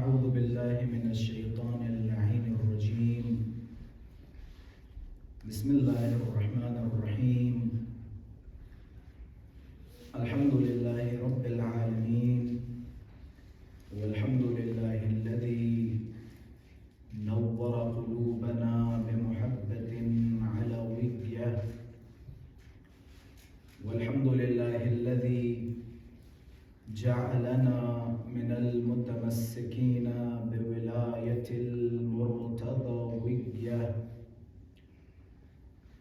أعوذ بالله من الشيطان اللعين الرجيم. بسم الله الرحمن الرحيم. الحمد لله رب العالمين، والحمد لله الذي نور قلوبنا بمحبة علوية، والحمد لله الذي جعلنا من المتمسكين بولاية المرتضوية،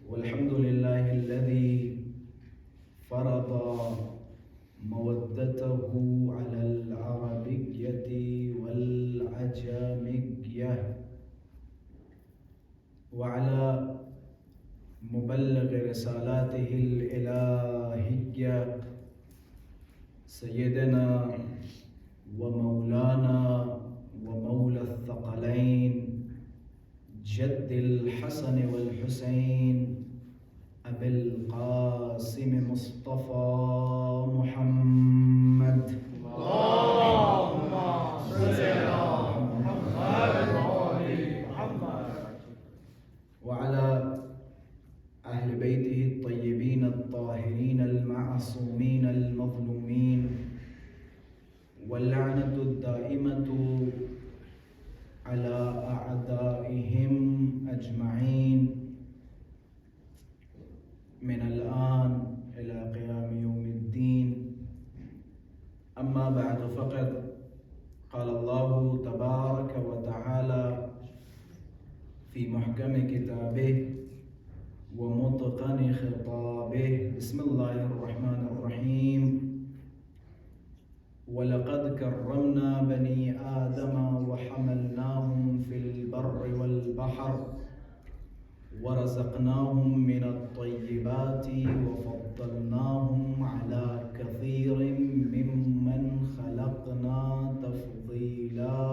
والحمد لله الذي فرض مودته على العربية والعجمية، وعلى مبلغ رسالاته الإلهية سيدنا ومولانا ومولى الثقلين جد الحسن والحسين أبي القاسم مصطفى محمد، اللهم صل على محمد وعلى أهل بيته الطيبين الطاهرين المعصومين المظلومين، واللعنة الدائمة على أعدائهم أجمعين من الآن إلى قيام يوم الدين. أما بعد، فقد قال الله تبارك وتعالى في محكم كتابه ومتقن خطابه. بسم الله الرحمن الرحيم. وَلَقَدْ كَرَّمْنَا بَنِي آدَمَ وَحَمَلْنَاهُمْ فِي الْبَرِّ وَالْبَحْرِ وَرَزَقْنَاهُمْ مِنَ الطَّيِّبَاتِ وَفَضَّلْنَاهُمْ عَلَى كَثِيرٍ مِّمَّنْ خَلَقْنَا تَفْضِيلًا.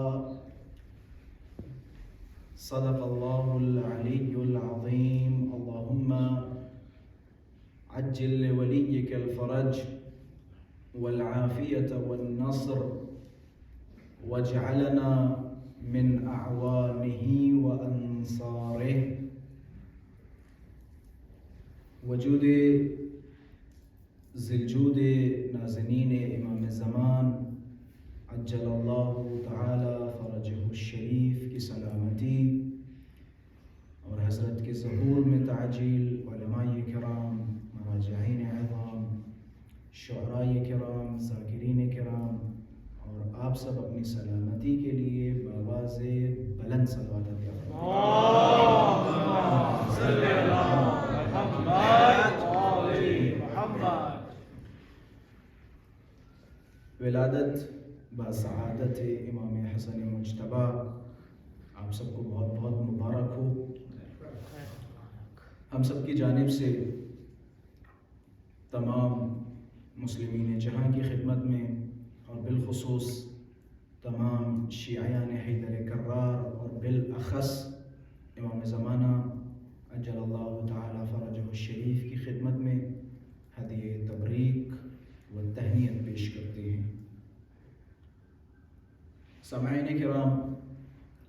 صدق الله العلي العظيم. اللهم عجل لوليك الفرج والعافية والنصر، واجعلنا من أعوانه وأنصاره. وجود ذی الجود نازنین امام زمان عجل اللہ تعالی فرجہ الشریف کی سلامتی اور حضرت کے ظہور میں تعجیل، علماء کرام، مراجعین اعظام، شعراء کرام، ذاکرین کرام، اور آپ سب اپنی سلامتی کے لیے بآواز بلند صلوات ادا کریں. اللہم صلی علی محمد وآل محمد. ولادت با سعادت امام حسن مجتبیٰ آپ سب کو بہت بہت مبارک ہو. ہم سب کی جانب سے تمام مسلمین جہاں کی خدمت میں، اور بالخصوص تمام شیعیان حیدر کرار، اور بالاخص امام زمانہ عجل اللہ تعالی فرجہ الشریف کی خدمت میں ہدیہ تبریک و تہنیت پیش کرتے ہیں. سامعین کرام،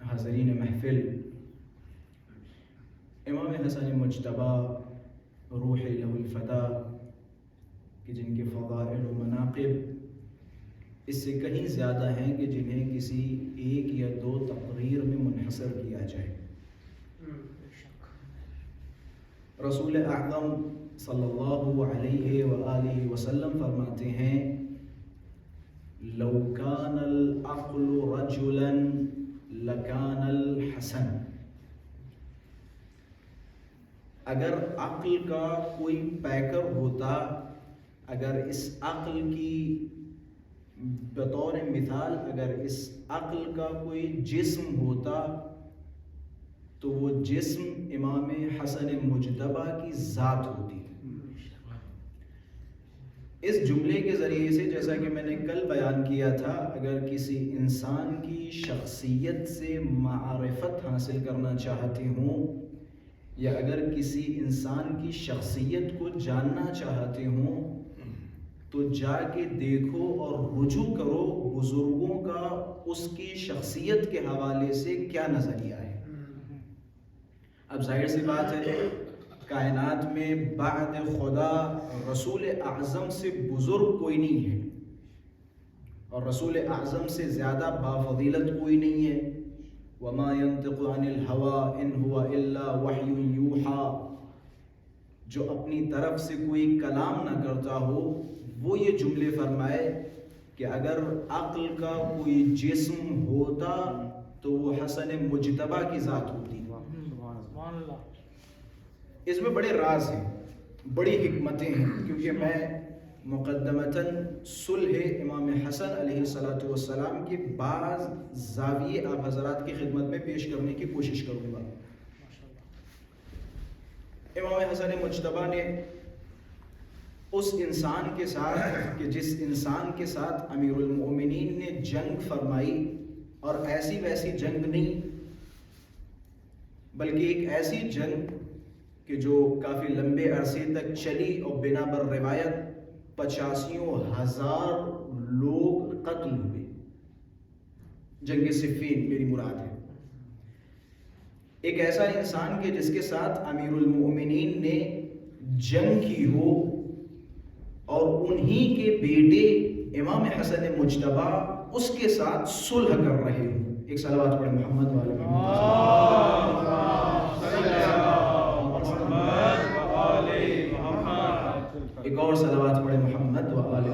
حاضرین محفل، امام حسن مجتبیٰ روح لہ الفدا کہ جن کے فضائل و مناقب اس سے کہیں زیادہ ہیں کہ جنہیں کسی ایک یا دو تقریر میں منحصر کیا جائے. رسول اعظم صلی اللہ علیہ وآلہ وسلم فرماتے ہیں: لو کان العقل رجلا لکان الحسن. اگر عقل کا کوئی پیکر ہوتا، اگر اس عقل کی بطور مثال اگر اس عقل کا کوئی جسم ہوتا تو وہ جسم امام حسن مجتبیٰ کی ذات ہوتی. اس جملے کے ذریعے سے، جیسا کہ میں نے کل بیان کیا تھا، اگر کسی انسان کی شخصیت سے معرفت حاصل کرنا چاہتے ہوں، یا اگر کسی انسان کی شخصیت کو جاننا چاہتے ہوں، تو جا کے دیکھو اور رجوع کرو بزرگوں کا اس کی شخصیت کے حوالے سے کیا نظریہ ہے۔ اب ظاہر سی بات ہے کائنات میں بعد خدا رسول اعظم سے بزرگ کوئی نہیں ہے، اور رسول اعظم سے زیادہ بافضیلت کوئی نہیں ہے۔ وما ينطق عن الهوى ان هو الا وحی یوحى، جو اپنی طرف سے کوئی کلام نہ کرتا ہو وہ یہ جملے فرمائے کہ اگر عقل کا کوئی جسم ہوتا تو وہ حسن مجتبیٰ کی ذات ہوتی۔ اس میں بڑے راز ہیں، بڑی حکمتیں ہیں، کیونکہ میں مقدمتاً صلح امام حسن علیہ السلام کے بعض زاویے آپ حضرات کی خدمت میں پیش کرنے کی کوشش کروں گا۔ امام حسن مجتبیٰ نے اس انسان کے ساتھ کہ جس انسان کے ساتھ امیر المؤمنین نے جنگ فرمائی، اور ایسی ویسی جنگ نہیں بلکہ ایک ایسی جنگ کہ جو کافی لمبے عرصے تک چلی اور بنا بر روایت 85,000 لوگ قتل ہوئے، جنگ صفین میری مراد ہے۔ ایک ایسا انسان کہ جس کے ساتھ امیر المؤمنین نے جنگ کی ہو اور انہی کے بیٹے امام حسن مجتبیٰ اس کے ساتھ صلح کر رہے ہوں۔ ایک صلوات پڑھیں محمد والے ایک اور صلوات پڑھیں محمد والے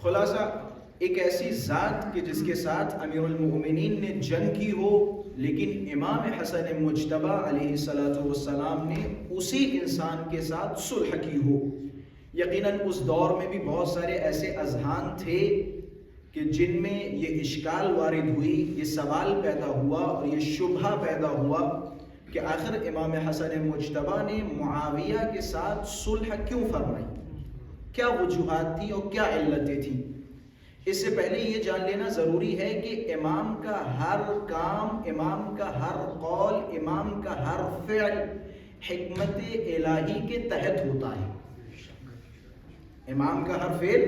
خلاصہ ایک ایسی ذات کہ جس کے ساتھ امیر المؤمنین نے جنگ کی ہو، لیکن امام حسن مجتبیٰ علیہ السلام نے اسی انسان کے ساتھ صلح کی ہو۔ یقیناً اس دور میں بھی بہت سارے ایسے اذہان تھے کہ جن میں یہ اشکال وارد ہوئی، یہ سوال پیدا ہوا اور یہ شبہہ پیدا ہوا کہ آخر امام حسن مجتبیٰ نے معاویہ کے ساتھ صلح کیوں فرمائی، کیا وجوہات تھی اور کیا علتیں تھیں۔ اس سے پہلے یہ جان لینا ضروری ہے کہ امام کا ہر کام، امام کا ہر قول، امام کا ہر فعل حکمت الہی کے تحت ہوتا ہے۔ امام کا ہر فعل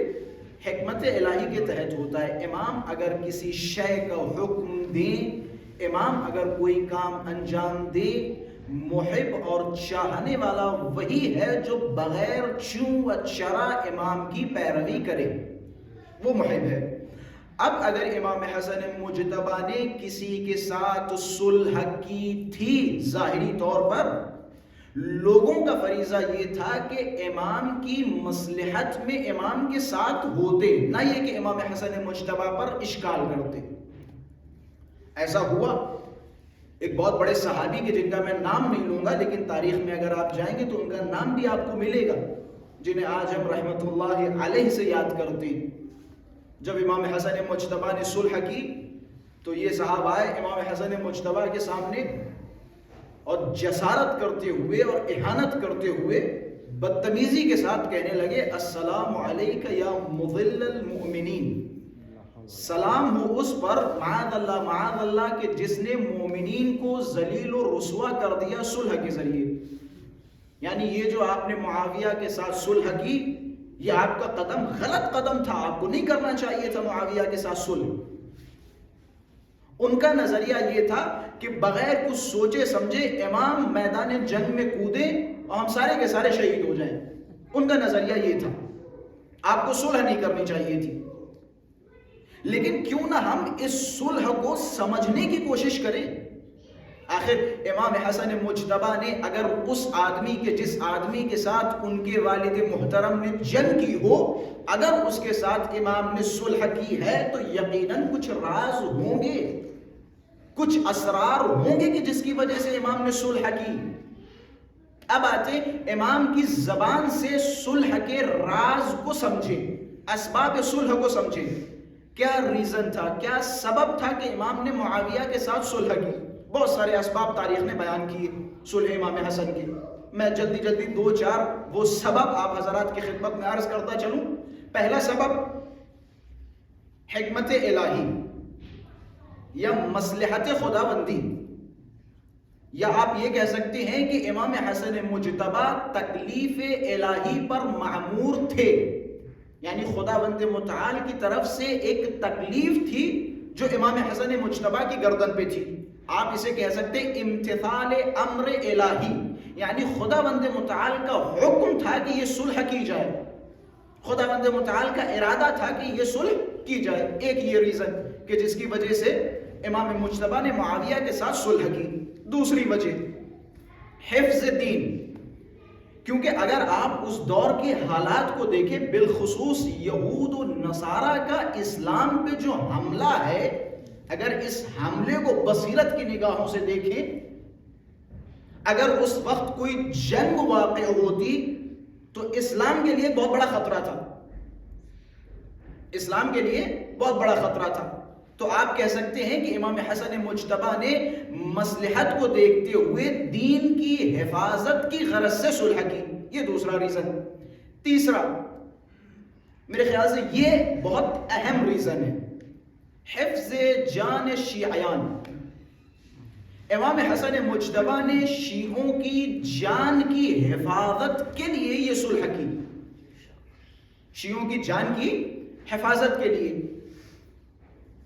حکمت الہی کے تحت ہوتا ہے۔ امام اگر کسی شے کا حکم دیں، امام اگر کوئی کام انجام دے، محب اور چاہنے والا وہی ہے جو بغیر چوں و چرا امام کی پیروی کرے، وہ محب ہے۔ اب اگر امام حسن مجتبیٰ نے کسی کے ساتھ صلح کی تھی ظاہری طور پر، لوگوں کا فریضہ یہ تھا کہ امام کی مصلحت میں امام کے ساتھ ہوتے، نہ یہ کہ امام حسن مجتبیٰ پر اشکال کرتے۔ ایسا ہوا ایک بہت بڑے صحابی کے جن کا میں نام نہیں لوں گا، لیکن تاریخ میں اگر آپ جائیں گے تو ان کا نام بھی آپ کو ملے گا، جنہیں آج ہم رحمت اللہ علیہ سے یاد کرتے ہیں۔ جب امام حسن مجتبیٰ نے صلح کی تو یہ صحابہ آئے امام حسن مجتبیٰ کے سامنے اور جسارت کرتے ہوئے اور اہانت کرتے ہوئے بدتمیزی کے ساتھ کہنے لگے، السلام علیک یا مضل المؤمنین، سلام ہو اس پر معاذ اللہ کہ جس نے مومنین کو ذلیل و رسوا کر دیا صلح کے ذریعے۔ یعنی یہ جو آپ نے معاویہ کے ساتھ صلح کی، یہ آپ کا قدم غلط قدم تھا، آپ کو نہیں کرنا چاہیے تھا معاویہ کے ساتھ صلح۔ ان کا نظریہ یہ تھا کہ بغیر کچھ سوچے سمجھے امام میدان جنگ میں کودے اور ہم سارے کے سارے شہید ہو جائیں۔ ان کا نظریہ یہ تھا، آپ کو صلح نہیں کرنی چاہیے تھی۔ لیکن کیوں نہ ہم اس صلح کو سمجھنے کی کوشش کریں۔ آخر امام حسن مجتبیٰ نے اگر اس آدمی کے جس آدمی کے ساتھ ان کے والد محترم نے جنگ کی ہو، اگر اس کے ساتھ امام نے صلح کی ہے تو یقیناً کچھ راز ہوں گے، کچھ اسرار ہوں گے کہ جس کی وجہ سے امام نے صلح کی۔ اب آتے امام کی زبان سے صلح کے راز کو سمجھیں، اسباب صلح کو سمجھیں۔ کیا ریزن تھا، کیا سبب تھا کہ امام نے معاویہ کے ساتھ صلح کی؟ بہت سارے اسباب تاریخ نے بیان کیے صلح امام حسن کے، میں جلدی 2-4 وہ سبب آپ حضرات کی خدمت میں عرض کرتا چلوں۔ پہلا سبب حکمت الہی یا مصلحت خداوندی، یا آپ یہ کہہ سکتے ہیں کہ امام حسن مجتبی تکلیف الہی پر معمور تھے، یعنی خداوند متعال کی طرف سے ایک تکلیف تھی جو امام حسن مجتبی کی گردن پہ تھی. آپ اسے کہہ سکتے ہیں امتثال امر الہی، یعنی خداوند متعال کا حکم تھا کہ یہ صلح کی جائے، خداوند متعال کا ارادہ تھا کہ یہ صلح کی جائے. ایک یہ ریزن کہ جس کی وجہ سے امام مجتبی نے معاویہ کے ساتھ صلح کی. دوسری وجہ حفظ دین، کیونکہ اگر آپ اس دور کے حالات کو دیکھیں، بالخصوص یہود و نصارہ کا اسلام پہ جو حملہ ہے، اگر اس حملے کو بصیرت کی نگاہوں سے دیکھیں، اگر اس وقت کوئی جنگ واقع ہوتی تو اسلام کے لیے بہت بڑا خطرہ تھا، اسلام کے لیے بہت بڑا خطرہ تھا. تو آپ کہہ سکتے ہیں کہ امام حسن مجتبی نے مصلحت کو دیکھتے ہوئے دین کی حفاظت کی غرض سے صلح کی. یہ دوسرا ریزن. تیسرا، میرے خیال سے یہ بہت اہم ریزن ہے، حفظ جان شیعیان. امام حسن مجتبی نے شیعوں کی جان کی حفاظت کے لیے یہ صلح کی، شیعوں کی جان کی حفاظت کے لیے.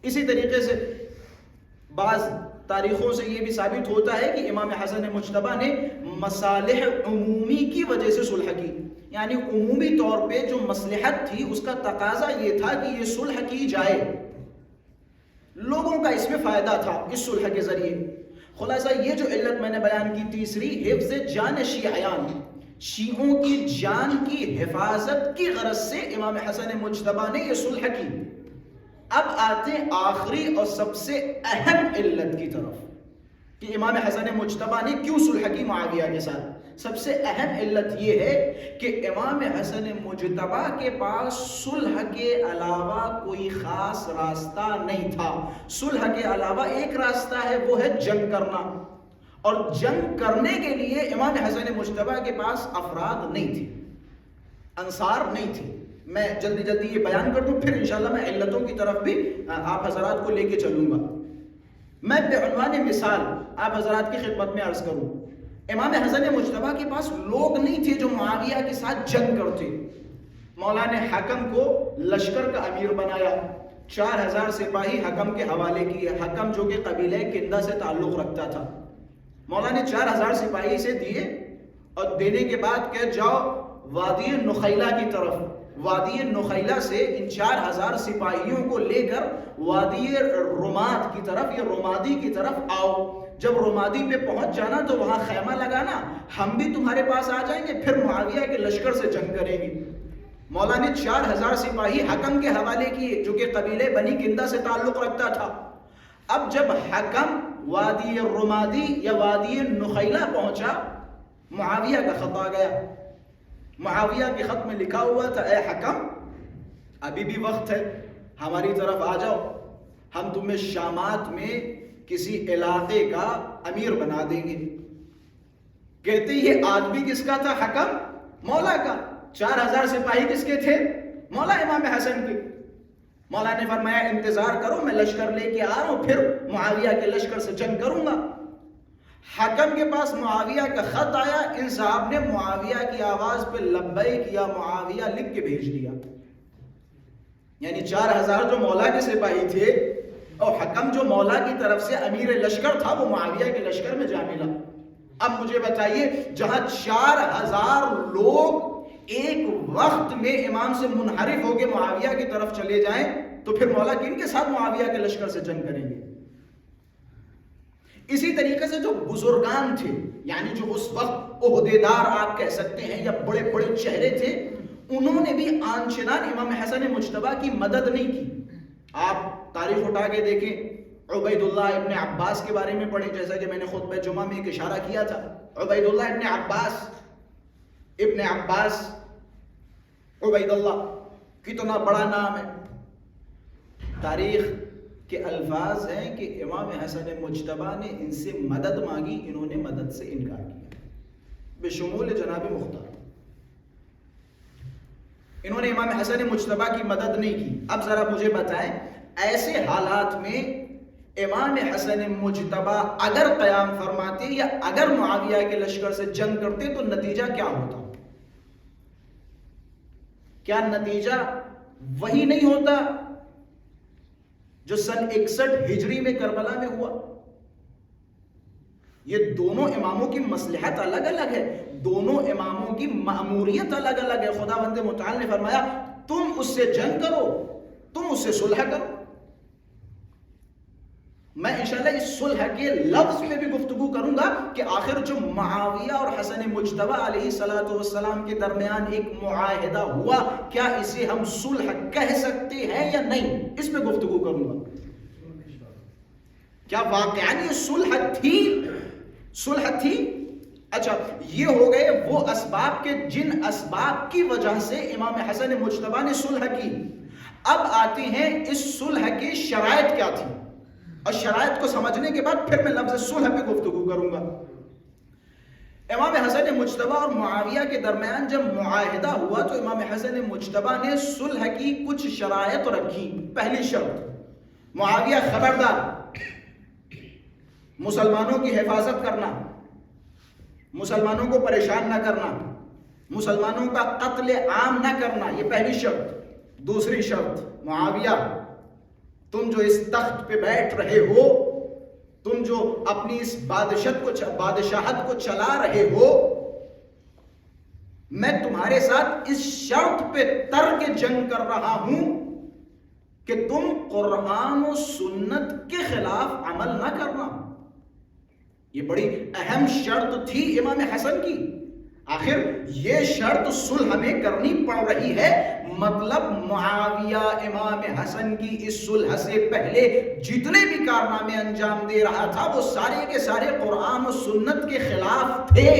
اسی طریقے سے بعض تاریخوں سے یہ بھی ثابت ہوتا ہے کہ امام حسن مجتبی نے مصالح عمومی کی وجہ سے صلح کی، یعنی عمومی طور پہ جو مصلحت تھی اس کا تقاضا یہ تھا کہ یہ صلح کی جائے، لوگوں کا اس میں فائدہ تھا اس صلح کے ذریعے. خلاصہ یہ جو علت میں نے بیان کی تیسری، حفظ جان شیعیان، شیعوں کی جان کی حفاظت کی غرض سے امام حسن مجتبی نے یہ صلح کی. اب آتے ہیں آخری اور سب سے اہم علت کی طرف کہ امام حسن مجتبی نے کیوں صلح کی معاویہ کے ساتھ. سب سے اہم علت یہ ہے کہ امام حسن مجتبی کے پاس صلح کے علاوہ کوئی خاص راستہ نہیں تھا. صلح کے علاوہ ایک راستہ ہے، وہ ہے جنگ کرنا، اور جنگ کرنے کے لیے امام حسن مجتبی کے پاس افراد نہیں تھے، انصار نہیں تھے. میں جلدی یہ بیان کر دوں، پھر انشاءاللہ میں علتوں کی طرف بھی آپ حضرات کو لے کے چلوں گا. میں بعنوان مثال آپ حضرات کی خدمت میں عرض کروں، امام حسن مجتبی کے پاس لوگ نہیں تھے جو معاویہ کے ساتھ جنگ کرتے. مولا نے حکم کو لشکر کا امیر بنایا، 4000 سپاہی حکم کے حوالے کیے. حکم جو کہ قبیلہ کندہ سے تعلق رکھتا تھا، مولا نے 4000 سپاہی سے دیے، اور دینے کے بعد کہ جاؤ وادی نخیلہ کی طرف، وادی نخیلہ سے ان 4000 سپاہیوں کو لے کر وادی رماد کی طرف یا رمادی کی طرف آؤ. جب رمادی پہ پہنچ جانا تو وہاں خیمہ لگانا، ہم بھی تمہارے پاس آ جائیں گے، پھر معاویہ کے لشکر سے جنگ کریں گے. مولا نے 4000 سپاہی حکم کے حوالے کیے جو کہ قبیلے بنی کندہ سے تعلق رکھتا تھا. اب جب حکم وادی رمادی یا وادی نخیلہ پہنچا، معاویہ کا خط آ گیا. معاویہ کے خط میں لکھا ہوا تھا، اے حکم ابھی بھی وقت ہے، ہماری طرف آ جاؤ، ہم تمہیں شامات میں کسی علاقے کا امیر بنا دیں گے. کہتے یہ آدمی کس کا تھا؟ حکم مولا کا. 4000 سپاہی کس کے تھے؟ مولا امام حسن کے. مولا نے فرمایا انتظار کرو، میں لشکر لے کے آ رہا ہوں، پھر معاویہ کے لشکر سے جنگ کروں گا. حکم کے پاس معاویہ کا خط آیا، ان صاحب نے معاویہ کی آواز پہ لبیک یا معاویہ لکھ کے بھیج دیا. یعنی 4000 جو مولا کے سپاہی تھے اور حکم جو مولا کی طرف سے امیر لشکر تھا، وہ معاویہ کے لشکر میں جا ملا. اب مجھے بتائیے، جہاں 4000 لوگ ایک وقت میں امام سے منحرف ہو کے معاویہ کی طرف چلے جائیں تو پھر مولا کن کے ساتھ معاویہ کے لشکر سے جنگ کریں گے؟ اسی طریقے سے جو بزرگان تھے، یعنی جو اس وقت عہدیدار آپ کہہ سکتے ہیں یا بڑے بڑے چہرے تھے، انہوں نے بھی آن چنان امام حسن مجتبی کی مدد نہیں کی. آپ تاریخ اٹھا کے دیکھیں، عبید اللہ ابن عباس کے بارے میں پڑھیں، جیسا کہ میں نے خطبہ جمعہ میں ایک اشارہ کیا تھا. عبید اللہ ابن عباس عبید اللہ کتنا بڑا نام ہے. تاریخ کے الفاظ ہیں کہ امام حسن مجتبی نے ان سے مدد مانگی، انہوں نے مدد سے انکار کیا، بشمول جناب مختار. انہوں نے امام حسن مجتبی کی مدد نہیں کی. اب ذرا مجھے بتائیں، ایسے حالات میں امام حسن مجتبی اگر قیام فرماتے یا اگر معاویہ کے لشکر سے جنگ کرتے تو نتیجہ کیا ہوتا؟ کیا نتیجہ وہی نہیں ہوتا جو سن 61 ہجری میں کربلا میں ہوا؟ یہ دونوں اماموں کی مصلحت الگ الگ ہے، دونوں اماموں کی مأموریت الگ الگ ہے۔ خداوند متعال نے فرمایا تم اس سے جنگ کرو، تم اس سے صلح کرو۔ میں انشاءاللہ اس صلح کے لفظ پہ بھی گفتگو کروں گا کہ آخر جو معاویہ اور حسن مجتبی علیہ السلام کے درمیان ایک معاہدہ ہوا، کیا اسے ہم صلح کہہ سکتے ہیں یا نہیں، اس پہ گفتگو کروں گا۔ کیا واقعاً یہ صلح تھی؟ صلح تھی؟ اچھا، یہ ہو گئے وہ اسباب کے جن اسباب کی وجہ سے امام حسن مجتبی نے صلح کی۔ اب آتے ہیں اس صلح کی شرائط کیا تھی، اور شرائط کو سمجھنے کے بعد پھر میں لفظ صلح پہ گفتگو کروں گا۔ امام حسن مجتبی اور معاویہ کے درمیان جب معاہدہ ہوا تو امام حسن مجتبی نے صلح کی کچھ شرائط رکھی۔ پہلی شرط، معاویہ خبردار، مسلمانوں کی حفاظت کرنا، مسلمانوں کو پریشان نہ کرنا، مسلمانوں کا قتل عام نہ کرنا، یہ پہلی شرط۔ دوسری شرط، معاویہ تم جو اس تخت پہ بیٹھ رہے ہو، تم جو اپنی اس بادشاہت کو چلا رہے ہو، میں تمہارے ساتھ اس شرط پہ ترک جنگ کر رہا ہوں کہ تم قرآن و سنت کے خلاف عمل نہ کرنا۔ یہ بڑی اہم شرط تھی امام حسن کی۔ آخر یہ شرط صلح میں کرنی پڑ رہی ہے، مطلب معاویہ امام حسن کی اس صلح سے پہلے جتنے بھی کارنامے انجام دے رہا تھا وہ سارے کے سارے قرآن و سنت کے خلاف تھے۔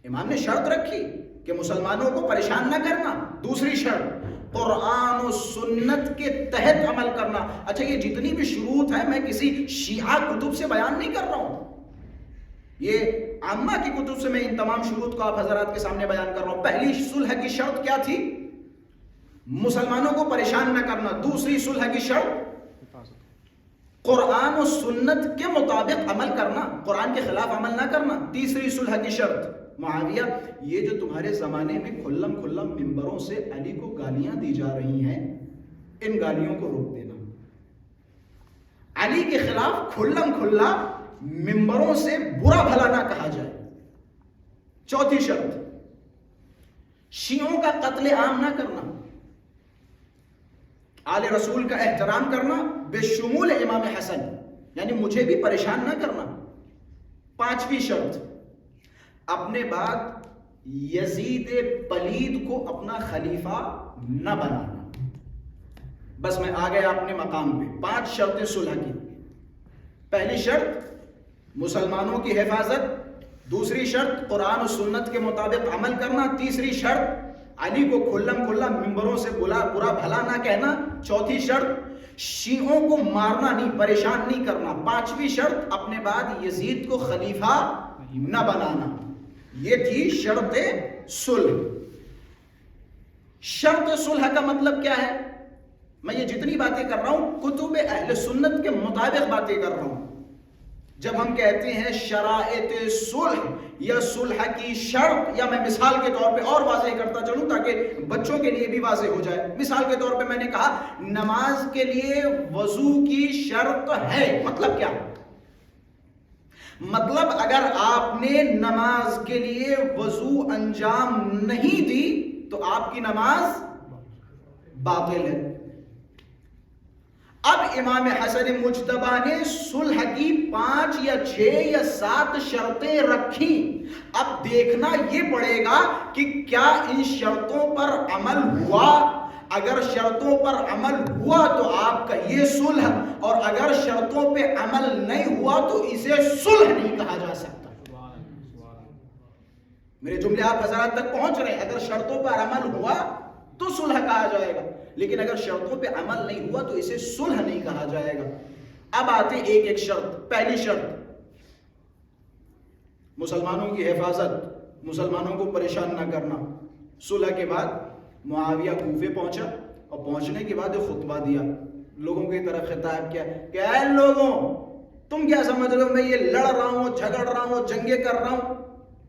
امام نے شرط رکھی کہ مسلمانوں کو پریشان نہ کرنا۔ دوسری شرط، قرآن و سنت کے تحت عمل کرنا۔ اچھا، یہ جتنی بھی شروط ہیں میں کسی شیعہ کتب سے بیان نہیں کر رہا ہوں، یہ عامہ کی کتب سے میں ان تمام شروط کو آپ حضرات کے سامنے بیان کر رہا ہوں۔ پہلی صلح کی شرط کیا تھی؟ مسلمانوں کو پریشان نہ کرنا۔ دوسری صلح کی شرط، قرآن و سنت کے مطابق عمل کرنا، قرآن کے خلاف عمل نہ کرنا۔ تیسری صلح کی شرط، معاویہ یہ جو تمہارے زمانے میں کھلم کھلم ممبروں سے علی کو گالیاں دی جا رہی ہیں، ان گالیوں کو روک دینا۔ علی کے خلاف کھلم کھلا ممبروں سے برا بھلا نہ کہا جائے۔ چوتھی شرط، شیعوں کا قتل عام نہ کرنا، آل رسول کا احترام کرنا بشمول امام حسن، یعنی مجھے بھی پریشان نہ کرنا۔ پانچویں شرط، اپنے بعد یزید پلید کو اپنا خلیفہ نہ بنانا۔ بس میں آ گیا اپنے مقام پہ۔ 5 شرطیں صلح کی۔ پہلی شرط مسلمانوں کی حفاظت، دوسری شرط قرآن و سنت کے مطابق عمل کرنا، تیسری شرط علی کو کھلم کھلا ممبروں سے برا بھلا نہ کہنا، چوتھی شرط شیعوں کو مارنا نہیں، پریشان نہیں کرنا، پانچویں شرط اپنے بعد یزید کو خلیفہ نہ بنانا۔ یہ تھی شرط صلح۔ شرط صلح کا مطلب کیا ہے؟ میں یہ جتنی باتیں کر رہا ہوں کتب اہل سنت کے مطابق باتیں کر رہا ہوں۔ جب ہم کہتے ہیں شرائط صلح یا صلح کی شرط، یا میں مثال کے طور پہ اور واضح کرتا چلوں تاکہ بچوں کے لیے بھی واضح ہو جائے۔ مثال کے طور پہ میں نے کہا نماز کے لیے وضو کی شرط ہے، مطلب کیا؟ مطلب اگر آپ نے نماز کے لیے وضو انجام نہیں دی تو آپ کی نماز باطل ہے۔ اب امام حسن مجتبی نے صلح کی 5 یا 6 یا 7 شرطیں رکھی۔ اب دیکھنا یہ پڑے گا کہ کیا ان شرطوں پر عمل ہوا۔ اگر شرطوں پر عمل ہوا تو آپ کا یہ صلح، اور اگر شرطوں پہ عمل نہیں ہوا تو اسے صلح نہیں کہا جا سکتا۔ میرے جملے آپ حضرات تک پہنچ رہے ہیں؟ اگر شرطوں پر عمل ہوا تو صلح کہا جائے گا، لیکن اگر شرطوں پہ عمل نہیں ہوا تو اسے صلح نہیں کہا جائے گا۔ اب آتے ایک ایک شرط۔ پہلی شرط مسلمانوں کی حفاظت، مسلمانوں کو پریشان نہ کرنا۔ صلح کے بعد معاویہ کوفے پہنچا اور پہنچنے کے بعد خطبہ دیا لوگوں کی طرف خطاب کیا کہ اے لوگوں، تم کیا سمجھ رہے ہو میں یہ لڑ رہا ہوں، جھگڑ رہا ہوں، جنگیں کر رہا ہوں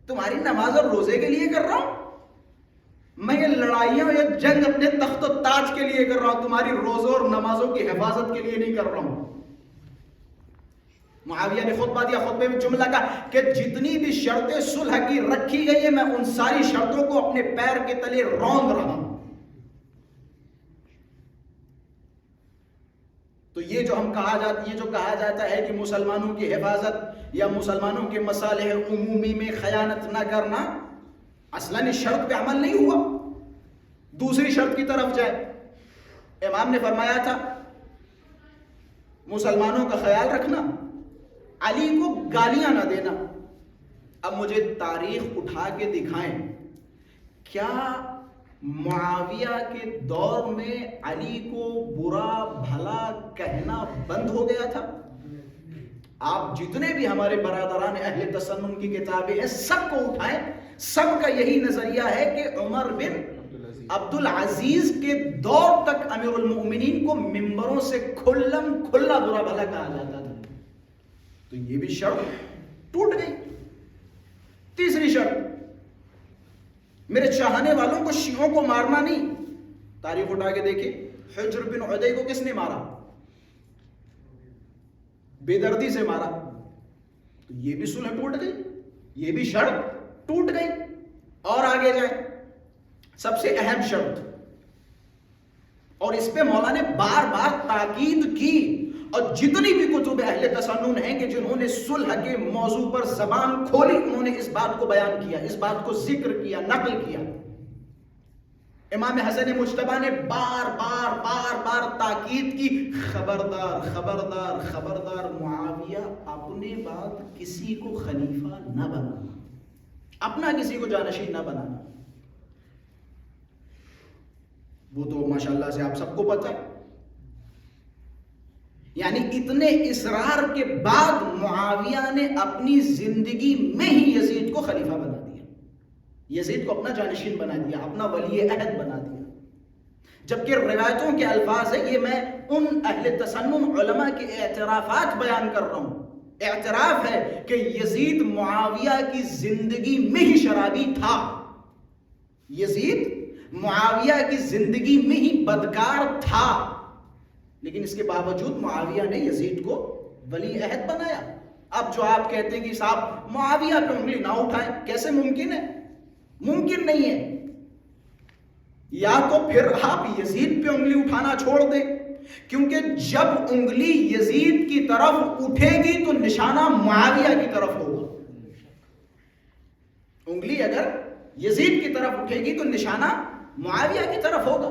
تمہاری نماز اور روزے کے لیے کر رہا ہوں؟ میں یہ لڑائیاں یہ جنگ اپنے تخت و تاج کے لیے کر رہا ہوں، تمہاری روزوں اور نمازوں کی حفاظت کے لیے نہیں کر رہا ہوں۔ معاویہ نے خطبے میں جملہ کہا کہ جتنی بھی شرطیں صلح کی رکھی گئی ہیں میں ان ساری شرطوں کو اپنے پیر کے تلے روند رہا ہوں۔ تو یہ جو کہا جاتا ہے کہ مسلمانوں کی حفاظت یا مسلمانوں کے مصالح عمومی میں خیانت نہ کرنا، اصلاً اس شرط پہ عمل نہیں ہوا۔ دوسری شرط کی طرف جائے، امام نے فرمایا تھا مسلمانوں کا خیال رکھنا، علی کو گالیاں نہ دینا۔ اب مجھے تاریخ اٹھا کے دکھائیں، کیا معاویہ کے دور میں علی کو برا بھلا کہنا بند ہو گیا تھا؟ آپ جتنے بھی ہمارے برادران اہل تسنن کی کتابیں ہیں سب کو اٹھائیں، سب کا یہی نظریہ ہے کہ عمر بن عبد العزیز کے دور تک امیر المؤمنین کو ممبروں سے کھلم کھلا برا بھلا کہا جاتا تھا۔ تو یہ بھی شرط ٹوٹ گئی۔ تیسری شرط، میرے چاہنے والوں کو شیعوں کو مارنا نہیں۔ تاریخ اٹھا کے دیکھیں، حجر بن عدی کو کس نے مارا؟ بے دردی سے مارا۔ تو یہ بھی صلح ٹوٹ گئی، یہ بھی شرط ٹوٹ گئی۔ اور آگے جائیں، سب سے اہم شرط، اور اس پہ مولا نے بار بار تاکید کی، اور جتنی بھی کتب اہل تسنن ہیں کہ جنہوں نے صلح کے موضوع پر زبان کھولی انہوں نے اس بات کو بیان کیا، اس بات کو ذکر کیا، نقل کیا۔ امام حسن مجتبی نے بار بار تاکید کی، خبردار خبردار خبردار معاویہ اپنے بعد کسی کو خلیفہ نہ بنانا، اپنا کسی کو جانشین نہ بنانا۔ وہ تو ماشاءاللہ سے آپ سب کو پتہ ہے، یعنی اتنے اصرار کے بعد معاویہ نے اپنی زندگی میں ہی یزید کو خلیفہ بنا دیا، یزید کو اپنا جانشین بنا دیا، اپنا ولی عہد بنا دیا۔ جبکہ روایتوں کے الفاظ ہیں، یہ میں ان اہل تسنن علماء کے اعترافات بیان کر رہا ہوں۔ اعتراف ہے کہ یزید معاویہ کی زندگی میں ہی شرابی تھا، یزید معاویہ کی زندگی میں ہی بدکار تھا، لیکن اس کے باوجود معاویہ نے یزید کو ولی عہد بنایا۔ اب جو آپ کہتے ہیں کہ صاحب معاویہ پہ انگلی نہ اٹھائیں، کیسے ممکن ہے؟ ممکن نہیں ہے۔ یا تو پھر آپ یزید پہ انگلی اٹھانا چھوڑ دیں، کیونکہ جب انگلی یزید کی طرف اٹھے گی تو نشانہ معاویہ کی طرف ہوگا۔ انگلی اگر یزید کی طرف اٹھے گی تو نشانہ معاویہ کی طرف ہوگا۔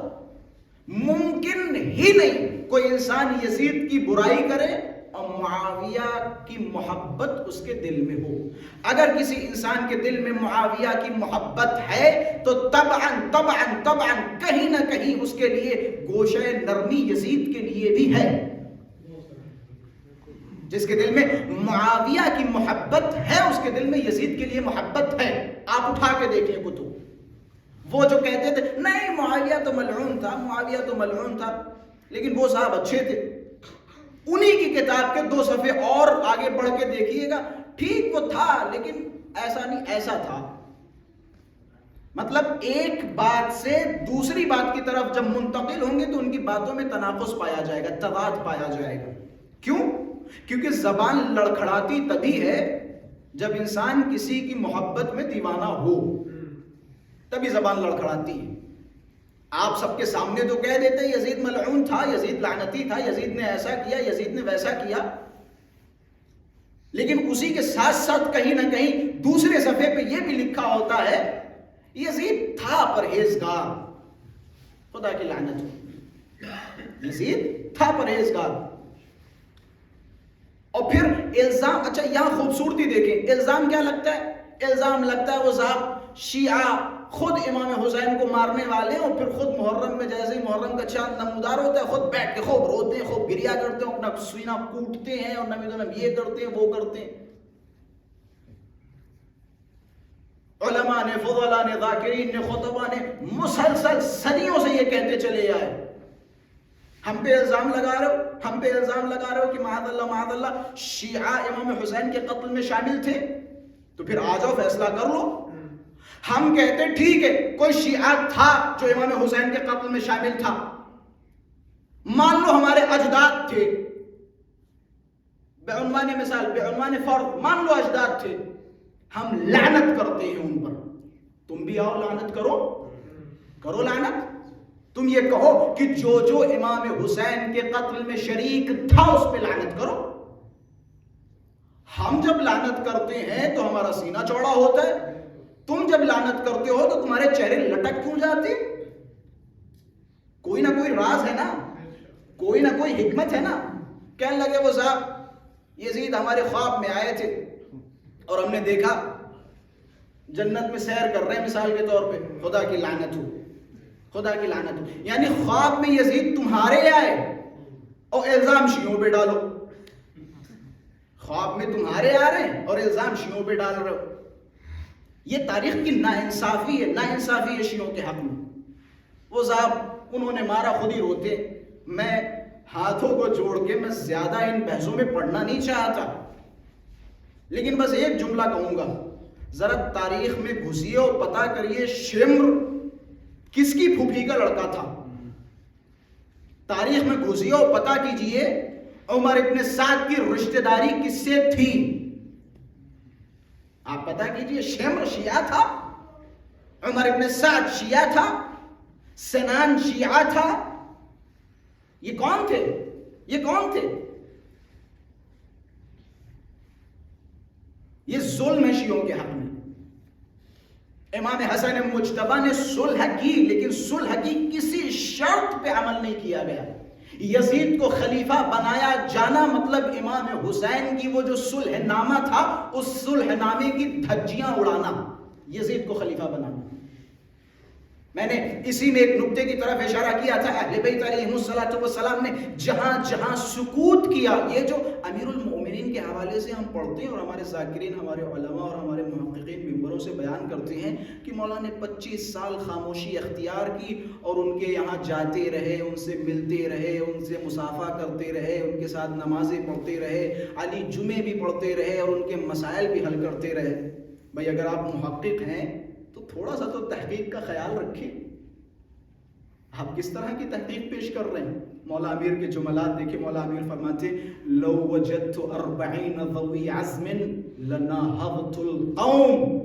ممکن ہی نہیں کوئی انسان یزید کی برائی کرے اور معاویہ کی محبت اس کے دل میں ہو۔ اگر کسی انسان کے دل میں معاویہ کی محبت ہے تو طبعاً کہیں نہ کہیں اس کے لیے گوشہ نرمی یزید کے لیے بھی ہے۔ جس کے دل میں معاویہ کی محبت ہے اس کے دل میں یزید کے لیے محبت ہے۔ آپ اٹھا کے دیکھ لیں کتب، وہ جو کہتے تھے نہیں معاویہ تو ملعون تھا، معاویہ تو ملعون تھا، لیکن وہ صاحب اچھے تھے، انہی کی کتاب کے 2 صفحے اور آگے بڑھ کے دیکھیے گا، ٹھیک وہ تھا لیکن ایسا نہیں ایسا تھا۔ مطلب ایک بات سے دوسری بات کی طرف جب منتقل ہوں گے تو ان کی باتوں میں تناقض پایا جائے گا، تضاد پایا جائے گا۔ کیوں؟ کیونکہ زبان لڑکھڑاتی تبھی ہے جب انسان کسی کی محبت میں دیوانہ ہو، تبھی زبان لڑکھڑاتی ہے۔ آپ سب کے سامنے تو کہہ دیتے ہیں یزید ملعون تھا، یزید لعنتی تھا، یزید نے ایسا کیا، یزید نے ویسا کیا، لیکن اسی کے ساتھ ساتھ کہیں نہ کہیں دوسرے صفحے پہ یہ بھی لکھا ہوتا ہے یزید تھا پرہیزگار۔ خدا کی لعنت ہو، یزید تھا پرہیزگار۔ اور پھر الزام، اچھا یہاں خوبصورتی دیکھیں، الزام کیا لگتا ہے؟ الزام لگتا ہے وہ صاحب شیعہ خود امام حسین کو مارنے والے ہیں، اور پھر خود محرم میں جیسے ہی محرم کا چاند نمودار ہوتا ہے خود بیٹھ کے خوب روتے ہیں، خوب گریا کرتے ہیں، اپنا سینہ کوٹتے ہیں اور نمی دنم یہ کرتے ہیں وہ کرتے ہیں۔ علماء نے، فضلاء نے، ذاکرین نے، خطباء نے مسلسل صدیوں سے یہ کہتے چلے آئے ہم پہ الزام لگا رہے ہو کہ معاذ اللہ شیعہ امام حسین کے قتل میں شامل تھے، تو پھر آ جاؤ فیصلہ کر لو۔ ہم کہتے ٹھیک ہے کوئی شیعہ تھا جو امام حسین کے قتل میں شامل تھا، مان لو ہمارے اجداد تھے، بعنوان مثال، بعنوان فرض مان لو اجداد تھے، ہم لعنت کرتے ہیں ان پر، تم بھی آؤ لعنت کرو لعنت۔ تم یہ کہو کہ جو امام حسین کے قتل میں شریک تھا اس پہ لعنت کرو۔ ہم جب لعنت کرتے ہیں تو ہمارا سینہ چوڑا ہوتا ہے، تم جب لعنت کرتے ہو تو تمہارے چہرے لٹک کیوں جاتے؟ کوئی نہ کوئی راز ہے نا، کوئی نہ کوئی حکمت ہے نا۔ کہنے لگے وہ صاحب یزید ہمارے خواب میں آئے تھے اور ہم نے دیکھا جنت میں سیر کر رہے ہیں مثال کے طور پہ، خدا کی لعنت ہو۔ یعنی خواب میں یزید تمہارے آئے اور الزام شیعوں پہ ڈالو، خواب میں تمہارے آ رہے ہیں اور الزام شیعوں پہ ڈال رہے ہو۔ یہ تاریخ کی ناانصافی ہے شیعوں کے حق میں۔ وہ صاحب انہوں نے مارا خود ہی روتے، میں ہاتھوں کو جوڑ کے میں زیادہ ان بحثوں میں پڑھنا نہیں چاہتا، لیکن بس ایک جملہ کہوں گا، ذرا تاریخ میں گھسیے اور پتا کریے شمر کس کی پھوپھی کا لڑکا تھا۔ تاریخ میں گھسیے اور پتا کیجئے عمر ابن سعد کی رشتہ داری کس سے تھی، آپ پتا کیجئے۔ شمر شیعہ تھا، عمر ابن سعد شیعہ تھا، سنان شیعہ تھا، یہ کون تھے؟ یہ ظلم ہے شیعوں کے حق میں۔ امام حسن مجتبی نے صلح کی، لیکن صلح کی کسی شرط پہ عمل نہیں کیا گیا۔ یزید کو خلیفہ بنایا جانا مطلب امام حسین کی وہ جو صلح نامہ تھا اس صلح نامے کی دھجیاں اڑانا، یزید کو خلیفہ بنانا۔ میں نے اسی میں ایک نکتے کی طرف اشارہ کیا تھا، اہل بیت علیہم السلام نے جہاں جہاں سکوت کیا، یہ جو امیر المؤمنین کے حوالے سے ہم پڑھتے ہیں اور ہمارے ذاکرین، ہمارے علماء اور ہمارے محققین ممبروں سے بیان کرتے ہیں کہ مولا نے 25 سال خاموشی اختیار کی اور ان کے یہاں جاتے رہے، ان سے ملتے رہے، ان سے مصافحہ کرتے رہے، ان کے ساتھ نمازیں پڑھتے رہے، علی جمعے بھی پڑھتے رہے اور ان کے مسائل بھی حل کرتے رہے۔ بھائی اگر آپ محقق ہیں تو تھوڑا سا تو تحقیق کا خیال رکھیں، آپ کس طرح کی تحقیق پیش کر رہے ہیں؟ مولا امیر کے جملات دیکھیں، مولا امیر فرماتے لو وجدت 40 ذوی عزم لناهضت القوم،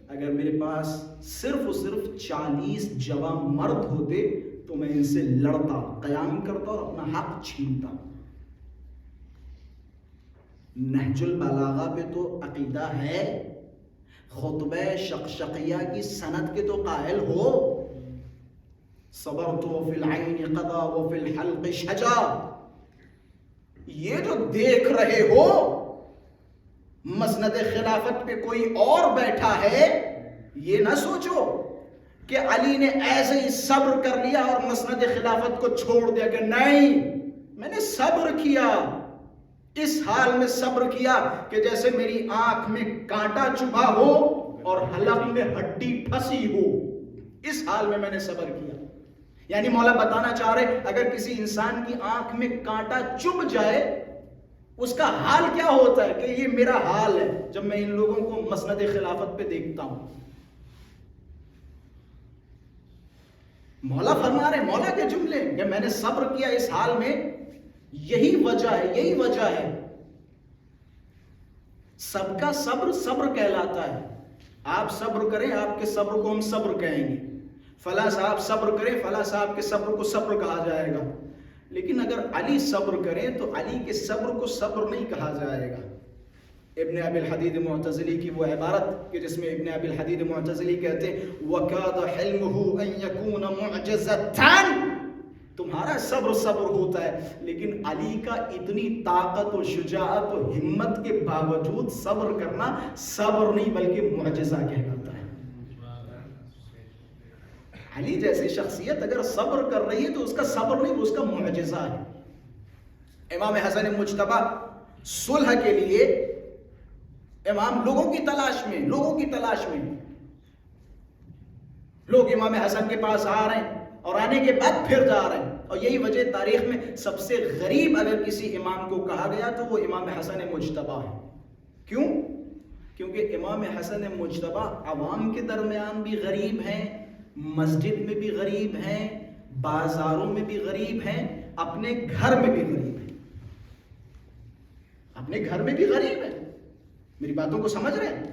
اگر میرے پاس صرف و صرف 40 جوان مرد ہوتے تو میں ان سے لڑتا، قیام کرتا اور اپنا حق چھینتا۔ نہج البلاغہ پہ تو عقیدہ ہے، خطبہ شقشقیہ کی سند کے تو قائل ہو، صبرت وفی العین قضا وفی الحلق شجا، یہ جو دیکھ رہے ہو مسند خلافت پہ کوئی اور بیٹھا ہے، یہ نہ سوچو کہ علی نے ایسے ہی صبر کر لیا اور مسند خلافت کو چھوڑ دیا کہ نہیں، میں نے صبر کیا، اس حال میں صبر کیا کہ جیسے میری آنکھ میں کانٹا چبھا ہو اور حلق میں ہڈی پھنسی ہو، اس حال میں نے صبر کیا۔ یعنی مولا بتانا چاہ رہے اگر کسی انسان کی آنکھ میں کانٹا چبھ جائے اس کا حال کیا ہوتا ہے، کہ یہ میرا حال ہے جب میں ان لوگوں کو مسند خلافت پہ دیکھتا ہوں۔ مولا فرما رہے، مولا کے جملے کہ میں نے صبر کیا اس حال میں، یہی وجہ ہے۔ سب کا صبر صبر کہلاتا ہے، آپ صبر کریں، آپ کے صبر کو ہم صبر کہیں گے، فلاں صاحب صبر کریں، فلاں صاحب کے صبر کو صبر کہا جائے گا، لیکن اگر علی صبر کریں تو علی کے صبر کو صبر نہیں کہا جائے گا۔ ابن ابی الحدید معتزلی کی وہ عبارت کہ جس میں ابن ابی الحدید معتزلی کہتے ہیں وَكَادَ حِلْمُهُ أَن يَكُونَ مُعْجِزَةً، تمہارا صبر صبر ہوتا ہے لیکن علی کا اتنی طاقت و شجاعت و ہمت کے باوجود صبر کرنا صبر نہیں بلکہ معجزہ کہلاتا ہے۔ علی جیسی شخصیت اگر صبر کر رہی ہے تو اس کا صبر نہیں، اس کا معجزہ ہے۔ امام حسن مجتبی صلح کے لیے امام لوگوں کی تلاش میں لوگ امام حسن کے پاس آ رہے ہیں اور آنے کے بعد پھر جا رہے ہیں، اور یہی وجہ تاریخ میں سب سے غریب اگر کسی امام کو کہا گیا تو وہ امام حسن مجتبیٰ ہے. کیوں؟ کیونکہ امام حسن مجتبیٰ عوام کے درمیان بھی غریب ہیں، مسجد میں بھی غریب ہیں، بازاروں میں بھی غریب ہیں، اپنے گھر میں بھی غریب ہیں. اپنے گھر میں بھی غریب ہیں. میری باتوں کو سمجھ رہے ہیں؟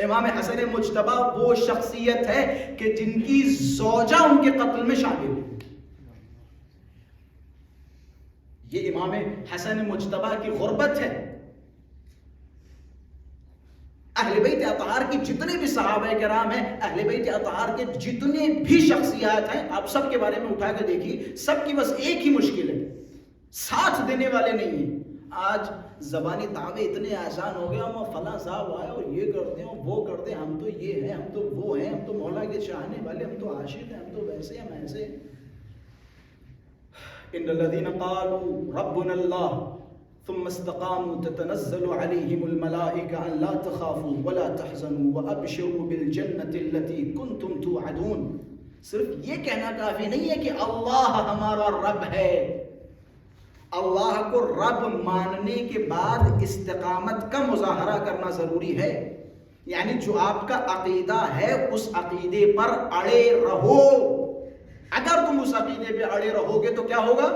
امام حسن مجتبیٰ وہ شخصیت ہے کہ جن کی زوجہ ان کے قتل میں شامل ہے. یہ امام حسن مجتبیٰ کی غربت ہے. اہل بیت اطہار کی جتنے بھی صحابہ کرام ہیں، اہل بیت اطہار کے جتنے بھی شخصیات ہیں، آپ سب کے بارے میں اٹھا کے دیکھیے، سب کی بس ایک ہی مشکل ہے، ساتھ دینے والے نہیں ہیں. آج زبانی دعوے اتنے آسان ہو گیا، ہم فلاں صاحب آئے اور یہ کرتے ہیں وہ کرتے ہیں، ہم تو یہ ہیں، ہم تو وہ ہیں، ہم تو مولا کے چاہنے والے، ہم تو عاشق ہیں، ہم تو ویسے ہم ایسے. ان الذين قالوا ربنا الله ثم استقاموا تتنزل عليهم الملائكة أن لا تخافوا ولا تحزنوا وأبشروا بالجنة التي كنتم توعدون. صرف یہ کہنا کافی نہیں ہے کہ اللہ ہمارا رب ہے. اللہ کو رب ماننے کے بعد استقامت کا مظاہرہ کرنا ضروری ہے. یعنی جو آپ کا عقیدہ ہے اس عقیدے پر اڑے رہو. اگر تم اس عقیدے پہ اڑے رہو گے تو کیا ہوگا؟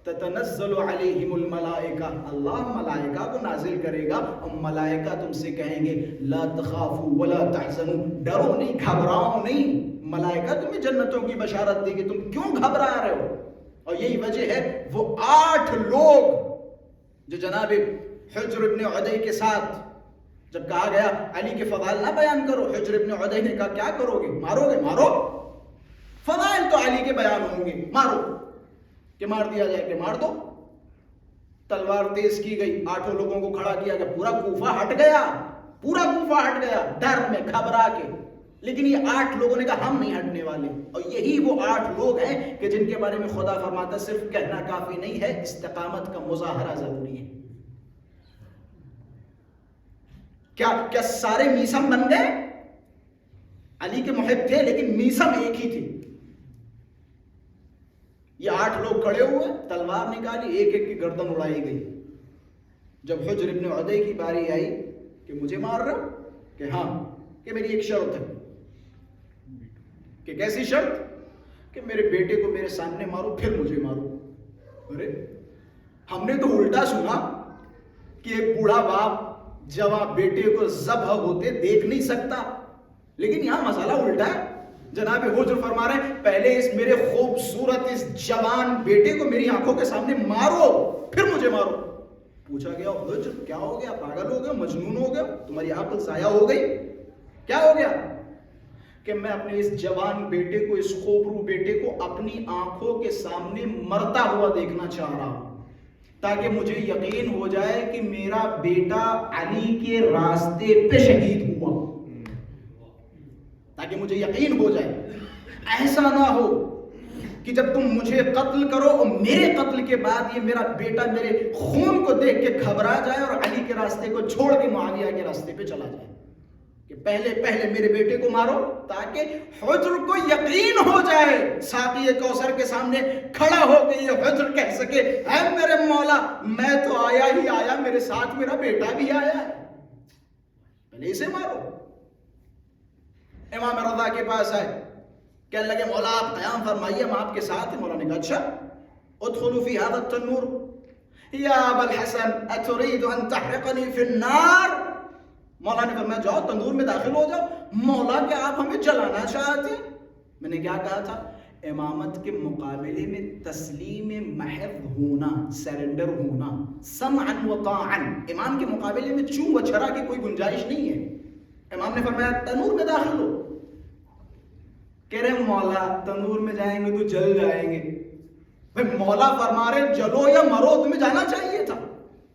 تتنزل علیہم الملائکہ، اللہ ملائکہ کو نازل کرے گا اور ملائکہ تم سے کہیں گے لا تخافوا ولا تحزنوا، ڈرو نہیں، گھبراؤ نہیں. ملائکہ تمہیں جنتوں کی بشارت دے گی، تم کیوں گھبرا رہے ہو؟ اور یہی وجہ ہے وہ 8 لوگ جو جناب حجر ابن عدی کے ساتھ جب کہا گیا علی کے فضائل نہ بیان کرو، حجر ابن عدی نے کہا کیا کرو گے؟ مارو گے؟ مارو، فضائل تو علی کے بیان ہوں گے، مارو. کہ مار دیا جائے کہ مار دو. تلوار تیز کی گئی، 8 لوگوں کو کھڑا کیا گیا، پورا کوفہ ہٹ گیا، پورا کوفہ ہٹ گیا ڈر میں گھبرا کے. لیکن یہ 8 لوگوں نے کہا ہم نہیں ہٹنے والے. اور یہی وہ 8 لوگ ہیں کہ جن کے بارے میں خدا فرماتا صرف کہنا کافی نہیں ہے، استقامت کا مظاہرہ ضروری ہے. کیا سارے میسم بن گئے؟ علی کے محب تھے لیکن میسم ایک ہی تھی. یہ 8 لوگ کھڑے ہوئے، تلوار نکالی، ایک ایک کی گردن اڑائی گئی. جب حجر ابن عدی کی باری آئی کہ مجھے مار رہے ہو؟ کہ ہاں. کہ میری ایک شرط ہے. کہ کیسی شرط؟ کہ میرے بیٹے کو میرے سامنے مارو پھر مجھے مارو. ارے ہم نے تو الٹا سنا کہ ایک بوڑھا باپ جوان بیٹے کو ذبح ہوتے دیکھ نہیں سکتا، لیکن یہاں مسئلہ الٹا ہے. جناب حجر فرما رہے ہیں پہلے اس میرے خوبصورت اس جوان بیٹے کو میری آنکھوں کے سامنے مارو پھر مجھے مارو. پوچھا گیا حجر کیا ہو گیا؟ پاگل ہو گیا؟ مجنون ہو گیا؟ تمہاری عقل ضائع ہو گئی؟ کیا ہو گیا؟ کہ میں اپنے اس جوان بیٹے کو، اس خوبرو بیٹے کو اپنی آنکھوں کے سامنے مرتا ہوا دیکھنا چاہ رہا ہوں تاکہ مجھے یقین ہو جائے کہ میرا بیٹا علی کے راستے پہ شہید ہوا، تاکہ مجھے یقین ہو جائے. ایسا نہ ہو کہ جب تم مجھے قتل کرو اور میرے قتل کے بعد یہ میرا بیٹا میرے خون کو دیکھ کے گھبرا جائے اور علی کے راستے کو چھوڑ کے معاویہ کے راستے پہ چلا جائے. کہ پہلے میرے بیٹے کو مارو تاکہ حجر کو یقین ہو جائے، ساقی کوثر کے سامنے کھڑا ہو کے یہ حجر کہہ سکے اے میرے مولا میں تو آیا ہی آیا، میرے ساتھ میرا بیٹا بھی آیا ہے، پہلے اسے مارو. امام رضا کے پاس آئے، کہنے لگے مولا آپ قیام فرمائیے، ہم آپ کے ساتھ ہیں. مولا نے کہا اچھا ادخلوا فی هذا التنور یا ابا الحسن اتريد ان تحرقني في النار. مولا نے فرمایا جاؤ تندور میں داخل ہو جاؤ. مولا کیا آپ ہمیں جلانا چاہتے ہیں؟ میں نے کیا کہا تھا؟ امامت کے مقابلے میں تسلیم محض ہونا، سرنڈر ہونا، سمعا و طاعا، امام کے مقابلے میں چوں و چھرا کی کوئی گنجائش نہیں ہے. امام نے فرمایا تنور میں داخل ہو. کہہ رہے مولا تنور میں جائیں گے تو جل جائیں گے. بھئی مولا فرما رہے جلو یا مرو، تمہیں جانا چاہیے تھا،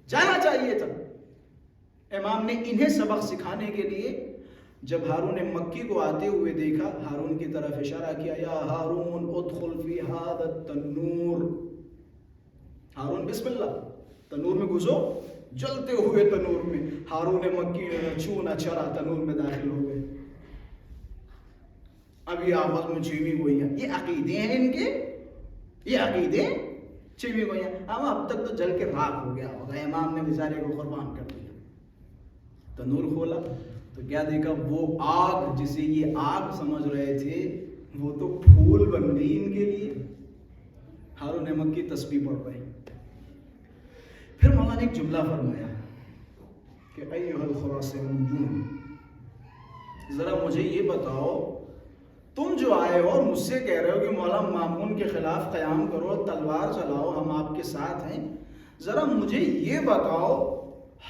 جانا چاہیے تھا. امام نے انہیں سبق سکھانے کے لیے جب ہارون مکی کو آتے ہوئے دیکھا، ہارون کی طرف اشارہ کیا یا ہارون ادخل فی هذا التنور. ہارون بسم اللہ، تنور میں گھسو. جلتے ہوئے تنور میں ہارون مکی نے چونا چرا تنور میں داخل ہو گئے. اب یہ آپس میں چیمی ہوئی ہے. یہ عقیدے ہیں ان کے، یہ عقیدے چمی گئی ہیں. اب تک تو جل کے راکھ ہو گیا ہوگا, امام نے بیچارے کو قربان کر دیا. تنور کھولا تو کیا دیکھا, وہ آگ جسے یہ آگ سمجھ رہے تھے وہ تو پھول بن گئی ان کے لیے. ہارون مکی تسبیح پڑھ رہے. پھر مولا نے ایک جملہ فرمایا کہ ایھا الخراسانیون, ذرا مجھے یہ بتاؤ, تم جو آئے ہو اور مجھ سے کہہ رہے ہو کہ مولا مامون کے خلاف قیام کرو, تلوار چلاؤ, ہم آپ کے ساتھ ہیں, ذرا مجھے یہ بتاؤ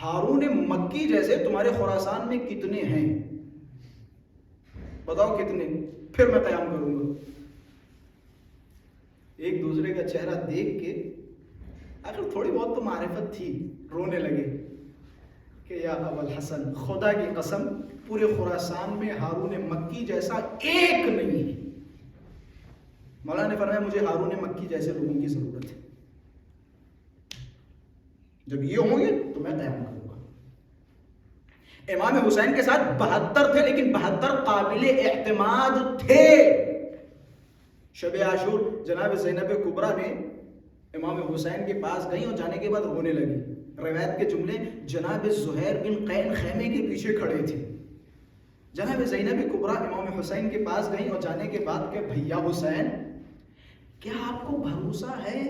ہارون مکی جیسے تمہارے خراسان میں کتنے ہیں؟ بتاؤ کتنے, پھر میں قیام کروں گا. ایک دوسرے کا چہرہ دیکھ کے اگر تھوڑی بہت تو معرفت تھی, رونے لگے کہ یا ابا الحسن, خدا کی قسم پورے خراسان میں ہارون مکی جیسا ایک نہیں ہے. مولا نے فرمایا مجھے ہارون مکی جیسے لوگوں کی ضرورت ہے. جب یہ ہوں گے تو میں قیام کروں گا. امام حسین کے ساتھ 72 تھے, لیکن 72 قابل اعتماد تھے. شب عاشور جناب زینب کبریٰ نے امام حسین کے پاس گئی اور جانے کے بعد رونے لگی. روایت کے جملے, جناب زہیر بن قین خیمے کے پیچھے کھڑے تھے. جناب زینب کبریٰ امام حسین کے پاس گئی اور جانے کے بعد کہ بھیا حسین, کیا آپ کو بھروسہ ہے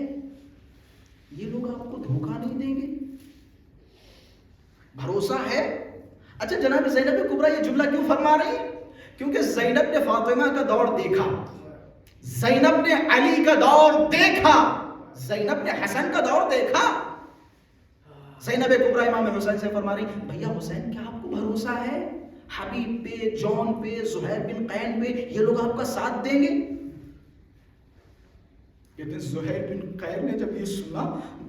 یہ لوگ آپ کو دھوکہ نہیں دیں گے؟ بھروسہ ہے؟ اچھا جناب زینب کبریٰ یہ جملہ کیوں فرما رہی ہیں؟ کیونکہ زینب نے فاطمہ کا دور دیکھا, زینب نے علی کا دور دیکھا, زینب نے حسن کا دور دیکھا. زینب کبریٰ امام حسین سے فرما رہی, بھیا حسین کیا آپ کو بھروسہ ہے حبیب پہ, جون پہ, زہیر بن قین پہ, یہ لوگ آپ کا ساتھ دیں گے؟ کہتے ہیں زہیر بن قین نے جب یہ سنا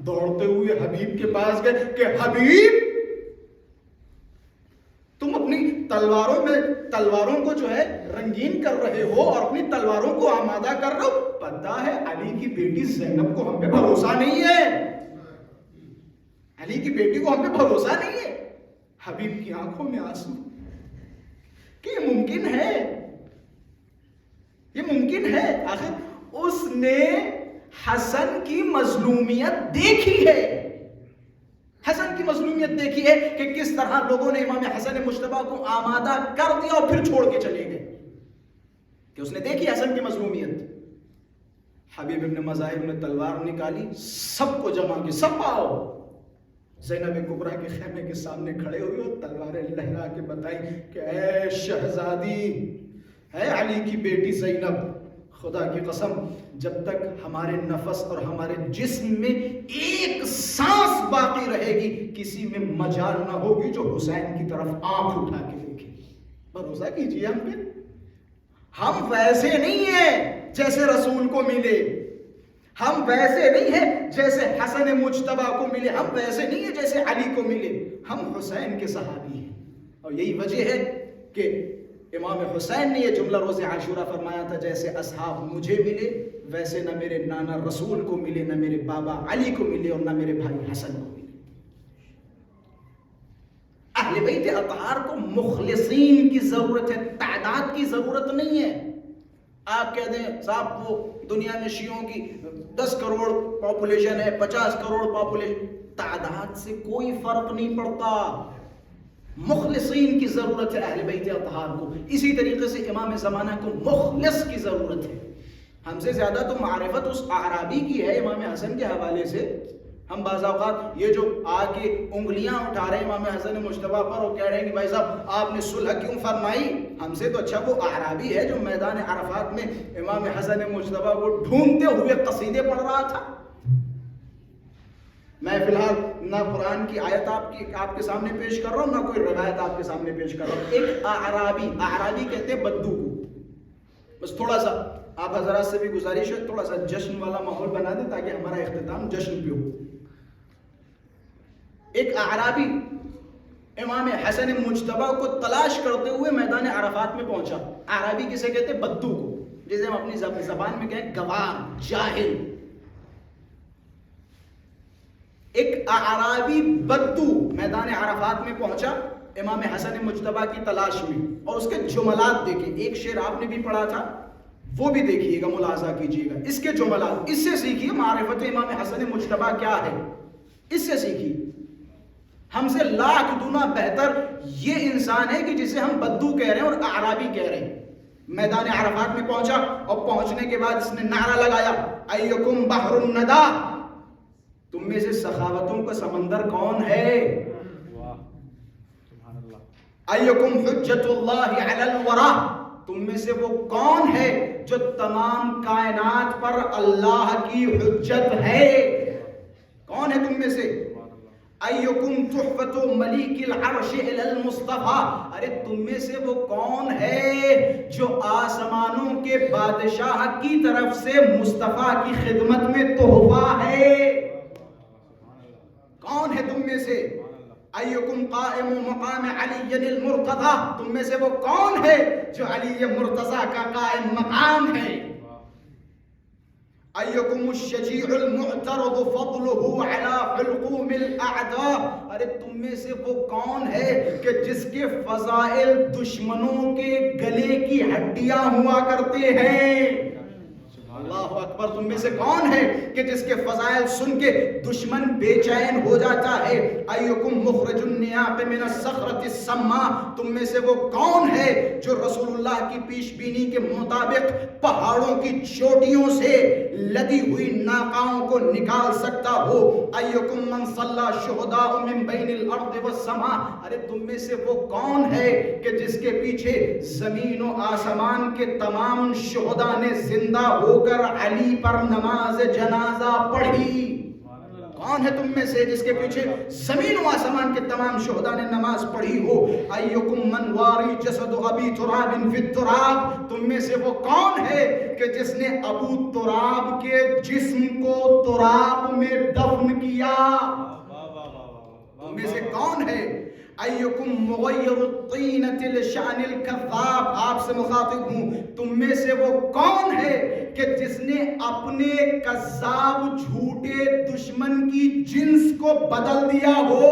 دوڑتے ہوئے حبیب کے پاس گئے کہ حبیب تم اپنی تلواروں کو جو ہے رنگین کر رہے ہو اور اپنی تلواروں کو آمادہ کر رہے ہو, پتہ ہے علی کی بیٹی زینب کو ہم پہ بھروسہ نہیں ہے, علی کی بیٹی کو ہم پہ بھروسہ نہیں ہے. حبیب کی آنکھوں میں آنسو کہ یہ ممکن ہے, یہ ممکن ہے. آخر اس نے حسن کی مظلومیت دیکھی ہے, حسن کی مظلومیت دیکھی ہے کہ کس طرح لوگوں نے امام حسن مجتبیٰ کو آمادہ کر دیا اور پھر چھوڑ کے چلے گئے, کہ اس نے دیکھی حسن کی مظلومیت. حبیب ابن مظاہر نے تلوار نکالی, سب کو جمع کے سب آؤ. زینب کبریٰ کے خیمے کے سامنے کھڑے ہوئے اور تلواریں لہرا کے بتائی کہ اے شہزادی, اے علی کی بیٹی زینب, خدا کی قسم جب تک ہمارے نفس اور ہمارے جسم میں ایک سانس باقی رہے گی کسی میں مجال نہ ہوگی جو حسین کی طرف آنکھ اٹھا کے دیکھے. بھروسہ کیجئے ہم پہ, ہم ویسے نہیں ہیں جیسے رسول کو ملے, ہم ویسے نہیں ہیں جیسے حسن مجتبیٰ کو ملے, ہم ویسے نہیں ہیں جیسے علی کو ملے, ہم حسین کے صحابی ہیں. اور یہی وجہ ہے کہ امام حسین نے یہ جملہ روز عاشورہ فرمایا تھا, جیسے اصحاب مجھے ملے ویسے نہ میرے نانا رسول کو ملے, نہ میرے بابا علی کو ملے, اور نہ میرے بھائی حسن کو ملے. اہل بیت اطہار کو مخلصین کی ضرورت ہے, تعداد کی ضرورت نہیں ہے. آپ کہہ دیں صاحب وہ دنیا میں شیعوں کی 10 کروڑ پاپولیشن ہے, 50 کروڑ پاپولیشن, تعداد سے کوئی فرق نہیں پڑتا. مخلصین کی ضرورت ہے اہل بیت اطہار کو. اسی طریقے سے امام زمانہ کو مخلص کی ضرورت ہے. ہم سے زیادہ تو معرفت اس اعرابی کی ہے امام حسن کے حوالے سے. ہم بعض اوقات یہ جو آ کے انگلیاں اٹھا رہے ہیں امام حسن مجتبیٰ پر اور کہہ رہے ہیں کہ بھائی صاحب آپ نے صلح کیوں فرمائی, ہم سے تو اچھا وہ اعرابی ہے جو میدان عرفات میں امام حسن مجتبیٰ کو ڈھونڈتے ہوئے قصیدے پڑھ رہا تھا. میں فی الحال نہ قرآن کی آیت آپ کے سامنے پیش کر رہا ہوں, نہ کوئی روایت آپ کے سامنے پیش کر رہا ہوں. ایک اعرابی کہتے ہیں بدو کو. بس تھوڑا سا آپ حضرات سے بھی گزارش ہے, تھوڑا سا جشن والا ماحول بنا دیں تاکہ ہمارا اختتام جشن پہ ہو. ایک اعرابی امام حسن مجتبیٰ کو تلاش کرتے ہوئے میدان عرفات میں پہنچا. اعرابی کسے کہتے ہیں؟ بدو کو, جسے ہم اپنی زبان میں کہیں گوار, جاہل. ایک اعرابی بدو میدان عرفات میں پہنچا امام حسن مجتبیٰ کی تلاش میں, اور اس کے جملات دیکھیں. ایک شعر آپ نے بھی پڑھا تھا, وہ بھی دیکھیے گا، ملاحظہ کیجیے گا اس کے جملات، اس سے سیکھیے معرفت امام حسن مجتبی کیا ہے، اس سے سیکھیے. ہم سے لاکھ گنا بہتر یہ انسان ہے کہ جسے ہم بدو کہہ رہے ہیں اور اعرابی کہہ رہے ہیں. میدان عرفات میں پہنچا اور پہنچنے کے بعد اس نے نعرہ لگایا ایکم بحر الندى، تم میں سے سخاوتوں کا سمندر کون ہے؟ ایکم حجت اللہ علی الورى، تم میں سے وہ کون ہے جو تمام کائنات پر اللہ کی حجت ہے؟ کون ہے تم میں سے؟ ایکم تحفۃ ملیک العرش الی المصطفیٰ، ارے تم میں سے وہ کون ہے جو آسمانوں کے بادشاہ کی طرف سے مصطفیٰ کی خدمت میں تحفہ ہے؟ کون ہے تم میں سے؟ ایکم قائم مقام علی المرتضی، تم میں سے وہ کون ہے جو علی مرتضی کا قائم مقام ہے؟ ایکم الشجیع المعترض فضلہ علی حلقوم الاعداء، ارے تم میں سے وہ کون ہے کہ جس کے فضائل دشمنوں کے گلے کی ہڈیاں ہوا کرتے ہیں؟ اللہ اکبر. تم میں سے کون ہے کہ جس کے فضائل سن کے دشمن بے چین ہو جاتا ہے؟ ایکم مخرج النیاق من الصخرۃ السماء، تم میں سے وہ کون ہے جو رسول اللہ کی پیش بینی کے مطابق پہاڑوں کی چوٹیوں سے لدی ہوئی ناقاؤں کو نکال سکتا ہو؟ ایکم من صلی شہداء من بین الارض والسماء، ارے تم میں سے وہ کون ہے کہ جس کے پیچھے زمین و آسمان کے تمام شہداء نے زندہ ہو کر علی پر نماز جنازہ پڑھی؟ کون ہے تم میں سے جس کے پیچھے زمین و آسمان کے تمام شہداء نے نماز پڑھی ہو؟ ایکم من واری جسد ابی تراب فی التراب، تم میں سے وہ کون ہے کہ جس نے ابو تراب کے جسم کو تراب میں دفن کیا؟ تم میں سے کون ہے؟ ایکم مغیر الطینۃ لشأن الکذاب، آپ سے مخاطب ہوں، تم میں سے وہ کون ہے کہ جس نے اپنے کذاب جھوٹے دشمن کی جنس کو بدل دیا ہو؟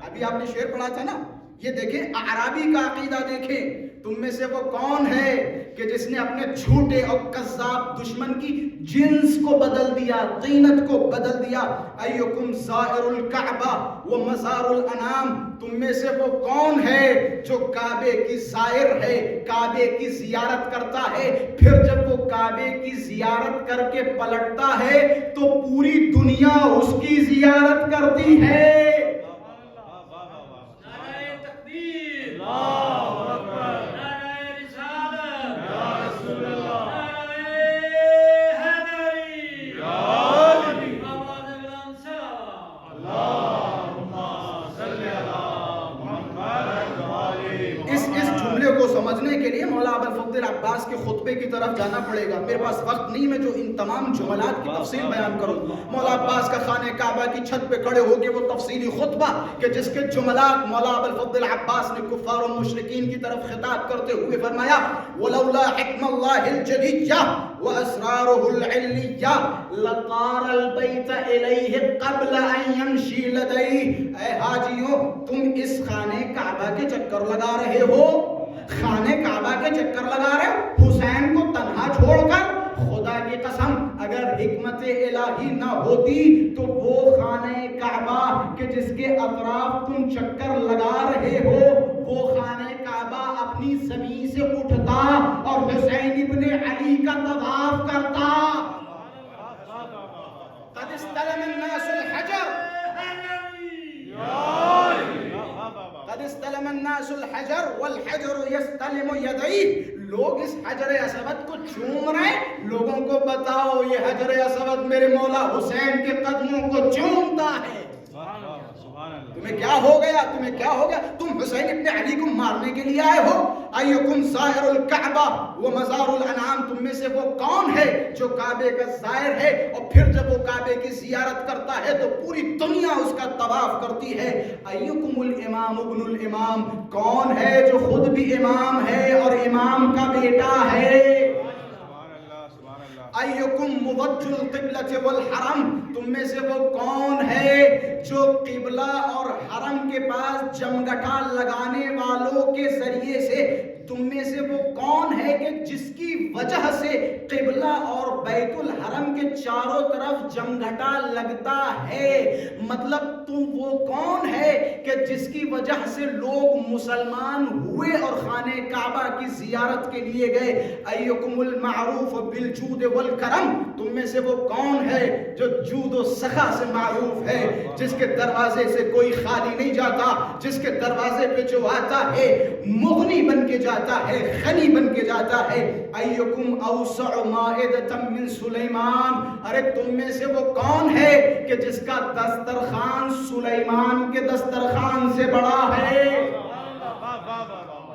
ابھی آپ نے شعر پڑھا تھا نا، یہ دیکھیں اعرابی کا عقیدہ دیکھیں. تم میں سے وہ کون ہے کہ جس نے اپنے جھوٹے اور کذاب دشمن کی جنس کو بدل دیا، طینت کو بدل دیا؟ ایکم زائر الکعبہ و مزار الانام، تم میں سے وہ کون ہے جو کعبے کی زائر ہے، کعبے کی زیارت کرتا ہے، پھر جب وہ کعبے کی زیارت کر کے پلٹتا ہے تو پوری دنیا اس کی زیارت کرتی ہے؟ سمجھنے کے لیے مولا ابوالفضل عباس کے خطبے کی طرف جانا پڑے گا. میرے پاس وقت نہیں میں جو ان تمام جملات کی تفصیل بیان کروں. مولا عباس کا خانہ کعبہ کی چھت پہ کھڑے ہو کے وہ تفصیلی خطبہ کہ جس کے جملات مولا ابوالفضل عباس نے کفار و مشرکین کی طرف خطاب کرتے ہوئے فرمایا ولولا حکم اللہ الجلیہ واسرارہ العلیہ لطار البیت الیہ قبل ان یمشی لدیہ. اے حاجیوں تم اس خانہ کعبہ کے چکر لگا رہے ہو، خانہ کعبہ کے چکر لگا رہے ہو حسین کو تنہا چھوڑ کر. خدا کی قسم اگر حکمت الہی نہ ہوتی تو وہ خانہ کعبہ کہ جس کے اطراف تم چکر لگا رہے ہو وہ خانہ کعبہ اپنی زمین سے اٹھتا اور حسین ابن علی کا طواف کرتا. قد استلم الناس الحجر قد استلم الناس الحجر والحجر يستلم يديه. لوگ اس حجر اسود کو چوم رہے ہیں. لوگوں کو بتاؤ یہ حجر اسود میرے مولا حسین کے قدموں کو چومتا ہے. تمہیں کیا ہو گیا؟ تمہیں کیا ہو گیا؟ تم حسین ابن علی کو مارنے کے لیے آئے ہو. ایکم زائر الکعبہ و مزار الانعام، تم میں سے وہ کون ہے جو کعبے کا زائر ہے اور پھر جب وہ کعبے کی زیارت کرتا ہے تو پوری دنیا اس کا طواف کرتی ہے. ایکم الامام ابن الامام، کون ہے جو خود بھی امام ہے اور امام کا بیٹا ہے؟ ایکم موجہ القبلۃ والحرم، تم میں سے وہ کون ہے جو قبلہ اور حرم کے پاس جمگٹا لگانے والوں کے ذریعے سے، تم میں سے وہ کون ہے کہ جس کی وجہ سے قبلہ اور بیت الحرم کے چاروں طرف جمگھٹا لگتا ہے؟ مطلب تم وہ کون ہے کہ جس کی وجہ سے لوگ مسلمان ہوئے اور خانہ کعبہ کی زیارت کے لیے گئے؟ ایکم المعروف بالجود والکرم، تم میں سے وہ کون ہے جو جود و سخا سے معروف ہے، جس کے دروازے سے کوئی خالی نہیں جاتا، جس کے دروازے پہ جو آتا ہے مغنی بن کے جاتا ہے، غنی بن کے جاتا ہے؟ ایکم اوسع مائدۃ من سلیمان، ارے تم میں سے وہ کون ہے کہ جس کا دسترخوان سلیمان کے دسترخوان سے بڑا ہے؟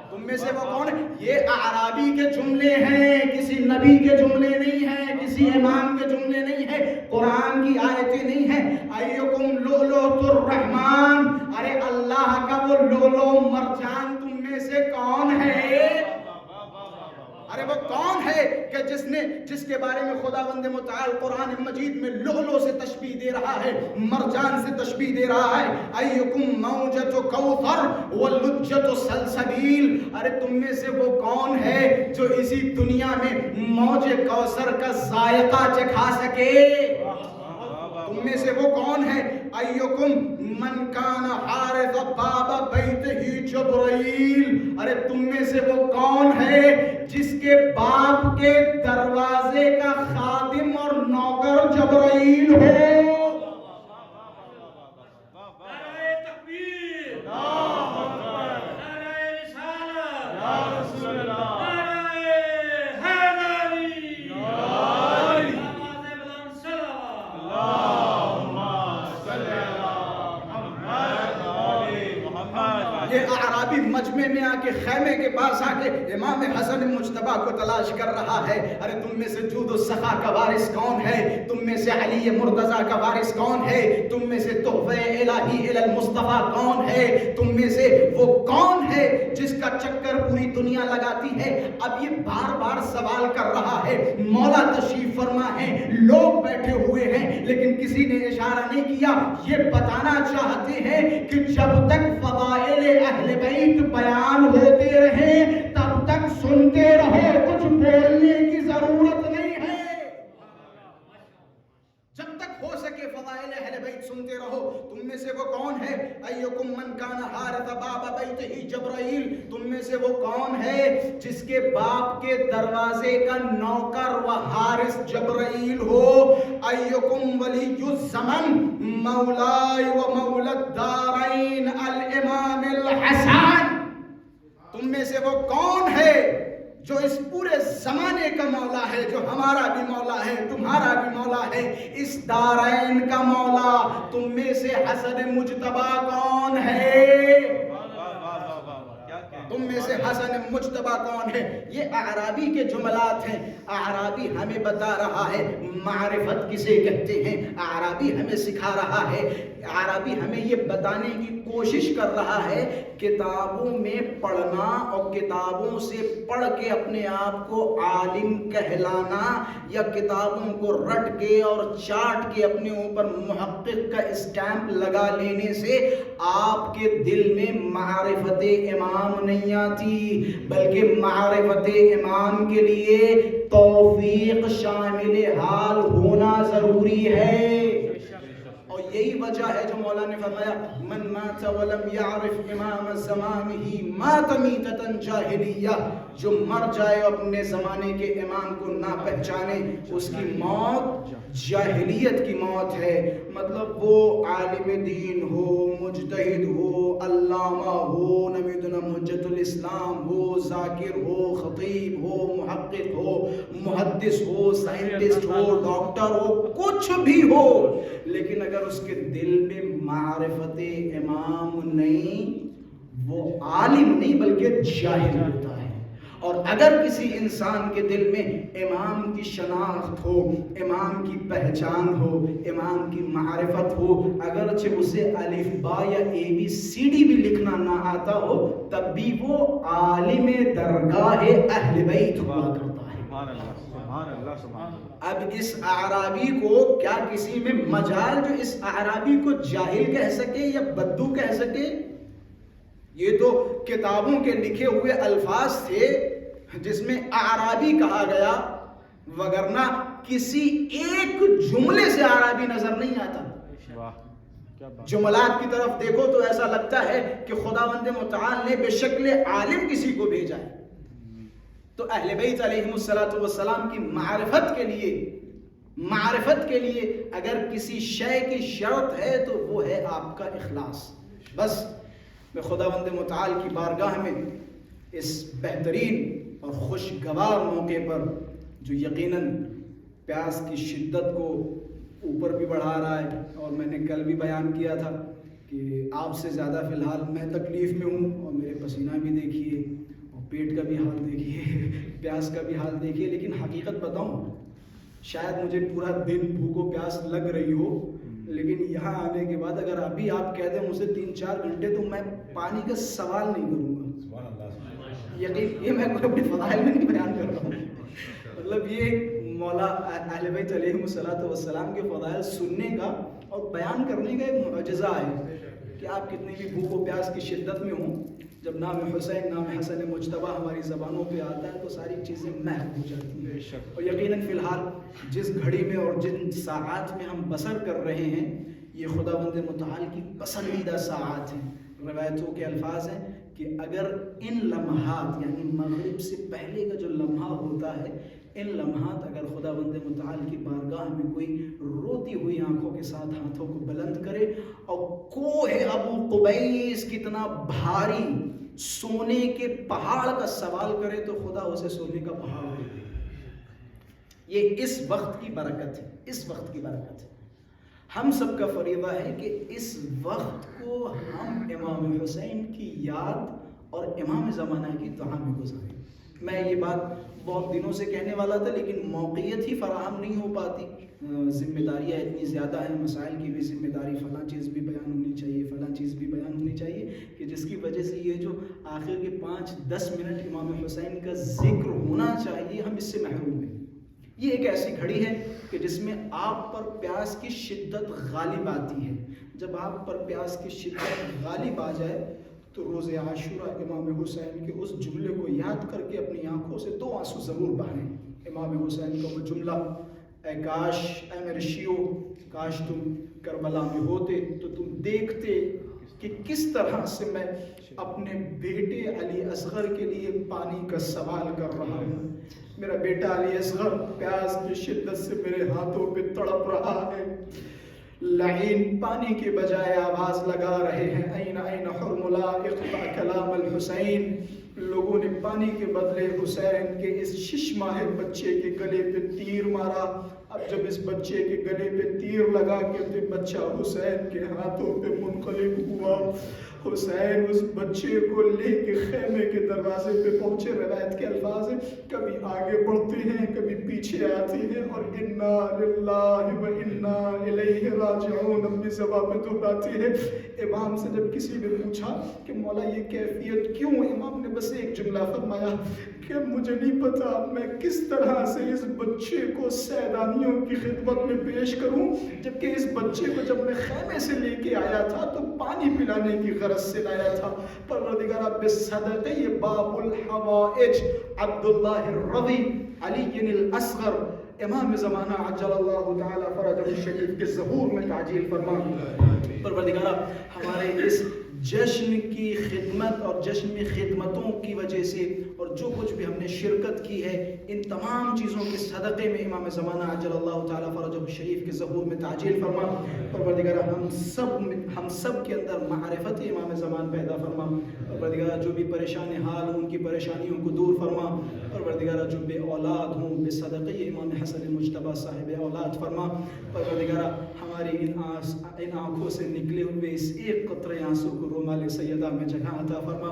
تم میں سے وہ کون ہے؟ یہ اعرابی کے جملے ہیں، کسی نبی کے جملے نہیں ہیں، کسی امام کے جملے نہیں ہیں، قرآن کی آیتیں نہیں ہیں۔ ایکم لؤلؤۃ الرحمن، ارے اللہ کا وہ لؤلؤ مرجان تم میں سے کون ہے؟ ارے وہ کون ہے کہ جس کے بارے میں خداوند متعال قرآن مجید میں لؤلؤ سے تشبیہ دے رہا ہے، مرجان سے تشبیہ دے رہا ہے؟ ایکم موجۃ کوثر ولجۃ سلسبیل، ارے تم میں سے وہ کون ہے جو اسی دنیا میں موج کوثر کا ذائقہ چکھا سکے؟ تم میں سے وہ کون ہے؟ ایکم من کان حارث باب بیتہ جبرائیل، ارے تم میں سے وہ کون ہے جس کے باپ کے دروازے کا خادم اور نوکر جبرائیل ہو؟ مجمع میں آ کے خیمے کے پاس آ کے امام حسن مجتبیٰ کو تلاش کر رہا ہے۔ ارے تم میں سے جود و سخا کا وارث کون ہے؟ تم میں سے علی مرتضیٰ کا وارث کون ہے؟ تم میں سے تحفہ الہی الی المصطفیٰ کون ہے؟ تم میں سے وہ کون ہے جس کا چکر پوری دنیا لگاتی ہے؟ اب یہ بار بار سوال کر رہا ہے۔ مولا تشریف فرما ہے، لوگ بیٹھے ہوئے ہیں لیکن کسی نے اشارہ نہیں کیا۔ یہ بتانا چاہتے ہیں کہ جب تک فضائل اہل بیت بیان ہوتے رہے تب تک سنتے رہو، کچھ بولنے کی ضرورت نہیں ہے۔ جب تک ہو سکے فضائل اہل بیت سنتے رہو۔ تم میں سے وہ کون ہے؟ ایکم من کان حارث باب بیتہ جبرائیل، تم میں سے وہ کون ہے جس کے باپ کے دروازے کا نوکر و حارث جبرائیل ہو؟ ایکم ولی الزمن مولائی و مولا الدارین الامام الحسن، تم میں سے وہ کون ہے جو اس پورے زمانے کا مولا ہے، جو ہمارا بھی مولا ہے، تمہارا بھی مولا ہے، اس دارین کا مولا؟ تم میں سے حسن مجتبیٰ کون ہے؟ تم میں سے حسن مجتبیٰ کون ہے؟ یہ اعرابی کے جملات ہیں۔ اعرابی ہمیں بتا رہا ہے معرفت کسے کہتے ہیں، اعرابی ہمیں سکھا رہا ہے، اعرابی ہمیں یہ بتانے کی کوشش کر رہا ہے کتابوں میں پڑھنا اور کتابوں سے پڑھ کے اپنے آپ کو عالم کہلانا یا کتابوں کو رٹ کے اور چاٹ کے اپنے اوپر محقق کا اسٹیمپ لگا لینے سے آپ کے دل میں معرفت امام نہیں آتی، بلکہ معرفت امام کے لیے توفیق شامل حال ہونا ضروری ہے۔ اور یہی وجہ ہے جو مولا نے فرمایا من مات ولم يعرف امام زمانہ مات میتۃ جاہلیہ، جو مر جائے اپنے زمانے کے امام کو نہ پہچانے اس کی موت جاہلیت کی موت ہے۔ مطلب وہ عالم دین ہو، مجتہد ہو، علامہ ہو، نبینا حجت الاسلام ہو، ذاکر ہو، خطیب ہو، محقق ہو، محدث ہو، سائنٹسٹ ہو، ڈاکٹر ہو، کچھ بھی ہو، لیکن اگر اس کے دل میں معرفت امام نہیں، وہ عالم نہیں بلکہ جاہل ہوتا ہے۔ اور اگر کسی انسان کے دل میں امام کی شناخت ہو، امام کی پہچان ہو، امام کی معرفت ہو، اگرچہ اسے الف با یا ABCD بھی لکھنا نہ آتا ہو، تب بھی وہ عالم درگاہ اہل بیت ہوا کرتا ہے۔ سبحان اللہ سبحان اللہ. اب اس اعرابی کو کیا کسی میں مجال جو اس اعرابی کو جاہل کہہ سکے یا بدو کہہ سکے؟ یہ تو کتابوں کے لکھے ہوئے الفاظ تھے جس میں اعرابی کہا گیا، وگرنہ کسی ایک جملے سے اعرابی نظر نہیں آتا. جملات کی طرف دیکھو تو ایسا لگتا ہے کہ خداوند متعال نے بے شکل عالم کسی کو بھیجا ہے. تو اہل بیت علیہم السلام کی معرفت کے لیے اگر کسی شے کی شرط ہے تو وہ ہے آپ کا اخلاص. بس میں خداوند متعال کی بارگاہ میں اس بہترین اور خوشگوار موقع پر جو یقیناً پیاس کی شدت کو اوپر بھی بڑھا رہا ہے، اور میں نے کل بھی بیان کیا تھا کہ آپ سے زیادہ فی الحال میں تکلیف میں ہوں، اور میرے پسینہ بھی دیکھیے اور پیٹ کا بھی حال دیکھیے، پیاس کا بھی حال دیکھیے. لیکن حقیقت بتاؤں، شاید مجھے پورا دن بھوک و پیاس لگ رہی ہو، لیکن یہاں آنے کے بعد اگر ابھی آپ کہہ دیں مجھے 3-4 گھنٹے تو میں پانی کا سوال نہیں کروں گا. یقین یہ میں اپنے فضائل میں نہیں بیان کر رہا ہوں، مطلب یہ مولا اہل بیت علیہم السلام کے فضائل سننے کا اور بیان کرنے کا ایک معجزہ ہے کہ آپ کتنی بھی بھوک و پیاس کی شدت میں ہوں، جب نام حسین نام حسن مجتبیٰ ہماری زبانوں پہ آتا ہے تو ساری چیزیں محو ہو جاتی ہیں. اور یقیناً فی الحال جس گھڑی میں اور جن ساعات میں ہم بسر کر رہے ہیں یہ خداوند متعال کی پسندیدہ ساعات ہیں. روایتوں کے الفاظ ہیں کہ اگر ان لمحات یعنی مغرب سے پہلے کا جو لمحہ ہوتا ہے، ان لمحات اگر خداوند متعال کی بارگاہ میں کوئی روتی ہوئی آنکھوں کے ساتھ ہاتھوں کو بلند کرے اور کوہ ابو قبیس کتنا بھاری سونے کے پہاڑ کا سوال کرے تو خدا اسے سونے کا پہاڑ دے دے. یہ اس وقت کی برکت ہے، اس وقت کی برکت ہے. ہم سب کا فریضہ ہے کہ اس وقت کو ہم امام حسین کی یاد اور امام زمانہ کی دعا میں گزاریں. میں یہ بات بہت دنوں سے کہنے والا تھا لیکن موقعیت ہی فراہم نہیں ہو پاتی، ذمہ داریاں اتنی زیادہ ہیں، مسائل کی بھی ذمہ داری، فلاں چیز بھی بیان ہونی چاہیے، فلاں چیز بھی بیان ہونی چاہیے، کہ جس کی وجہ سے یہ جو آخر کے 5-10 منٹ امام حسین کا ذکر ہونا چاہیے ہم اس سے محروم ہیں. یہ ایک ایسی گھڑی ہے کہ جس میں آپ پر پیاس کی شدت غالب آتی ہے. جب آپ پر پیاس کی شدت غالب آ جائے تو روز عاشورہ امام حسین کے اس جملے کو یاد کر کے اپنی آنکھوں سے 2 آنسو ضرور بہائیں. امام حسین کا وہ جملہ، اے کاش اے میرے شیعو کاش تم کربلا میں ہوتے تو تم دیکھتے کہ کس طرح سے میں اپنے بیٹے علی اصغر کے لیے پانی کا سوال کر رہا ہوں. میرا بیٹا علی اصغر پیاس کی شدت سے میرے ہاتھوں پہ تڑپ رہا ہے. لعین پانی کے بجائے آواز لگا رہے ہیں این این حرملا اقطع کلام الحسین. لوگوں نے پانی کے بدلے حسین کے اس 6 ماہ بچے کے گلے پہ تیر مارا. اب جب اس بچے کے گلے پہ تیر لگا کہ بچہ حسین کے ہاتھوں پہ منقلب ہوا، حسین اس بچے کو لے کے خیمے کے دروازے پہ پہنچے. روایت کے الفاظ ہیں کبھی آگے بڑھتے ہیں کبھی پیچھے آتے ہیں اور انا للہ و انا الیہ راجعون اپنی زبان میں دہراتے ہیں. امام سے جب کسی نے پوچھا کہ مولا یہ کیفیت کیوں، امام نے بس ایک جملہ فرمایا کہ مجھے نہیں پتا میں کس طرح سے اس بچے کو سیدانیوں کی خدمت میں پیش کروں، جبکہ اس بچے کو جب میں خیمے سے لے کے آیا تھا تو پانی پلانے کی غرض سے لایا تھا. پروردگارہ بصدقہ یہ باب الحوائج عبداللہ الرضی علی الاصغر امام زمانہ عجل اللہ تعالی فرجہ الشریف کے ظہور میں تعجیل فرما. پروردگارہ ہمارے اس جشن کی خدمت اور جشن میں خدمتوں کی وجہ سے اور جو کچھ بھی ہم نے شرکت کی ہے ان تمام چیزوں کے صدقے میں امام زمانہ عجل اللہ تعالی فرجہ الشریف کے ظہور میں تعجیل فرما. پروردگارہ ہم سب کے اندر معرفت امام زمان پیدا فرما. پروردگارہ جو بھی پریشان حال ان کی پریشانیوں کو دور فرما. پروردگارہ جو بے اولاد ہوں بے صدقہ امام حسن مجتبیٰ صاحب اولاد فرما. پروردگارہ ہماری ان آنکھوں سے نکلے ہوئے اس ایک قطرے آنسو کو رومال سیدہ میں جگہ عطا فرما.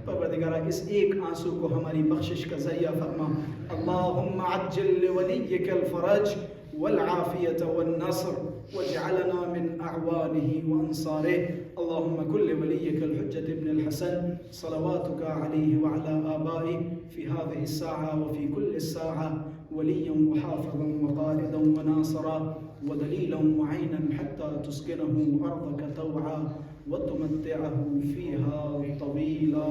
پروردگارہ اس ایک آنسو کو ہماری بخشش کا ذریعہ فرما. اللہم عجل لولیک الفرج والعافیة والنصر واجعلنا من أعوانه وأنصاره. اللهم كل وليك الحجة ابن الحسن صلواتك عليه وعلى آبائه في هذه الساعة وفي كل الساعة وليا وحافظا وقائدا وناصرا ودليلا وعينا حتى تسكنه أرضك طوعا وتمتعه فيها طويلا.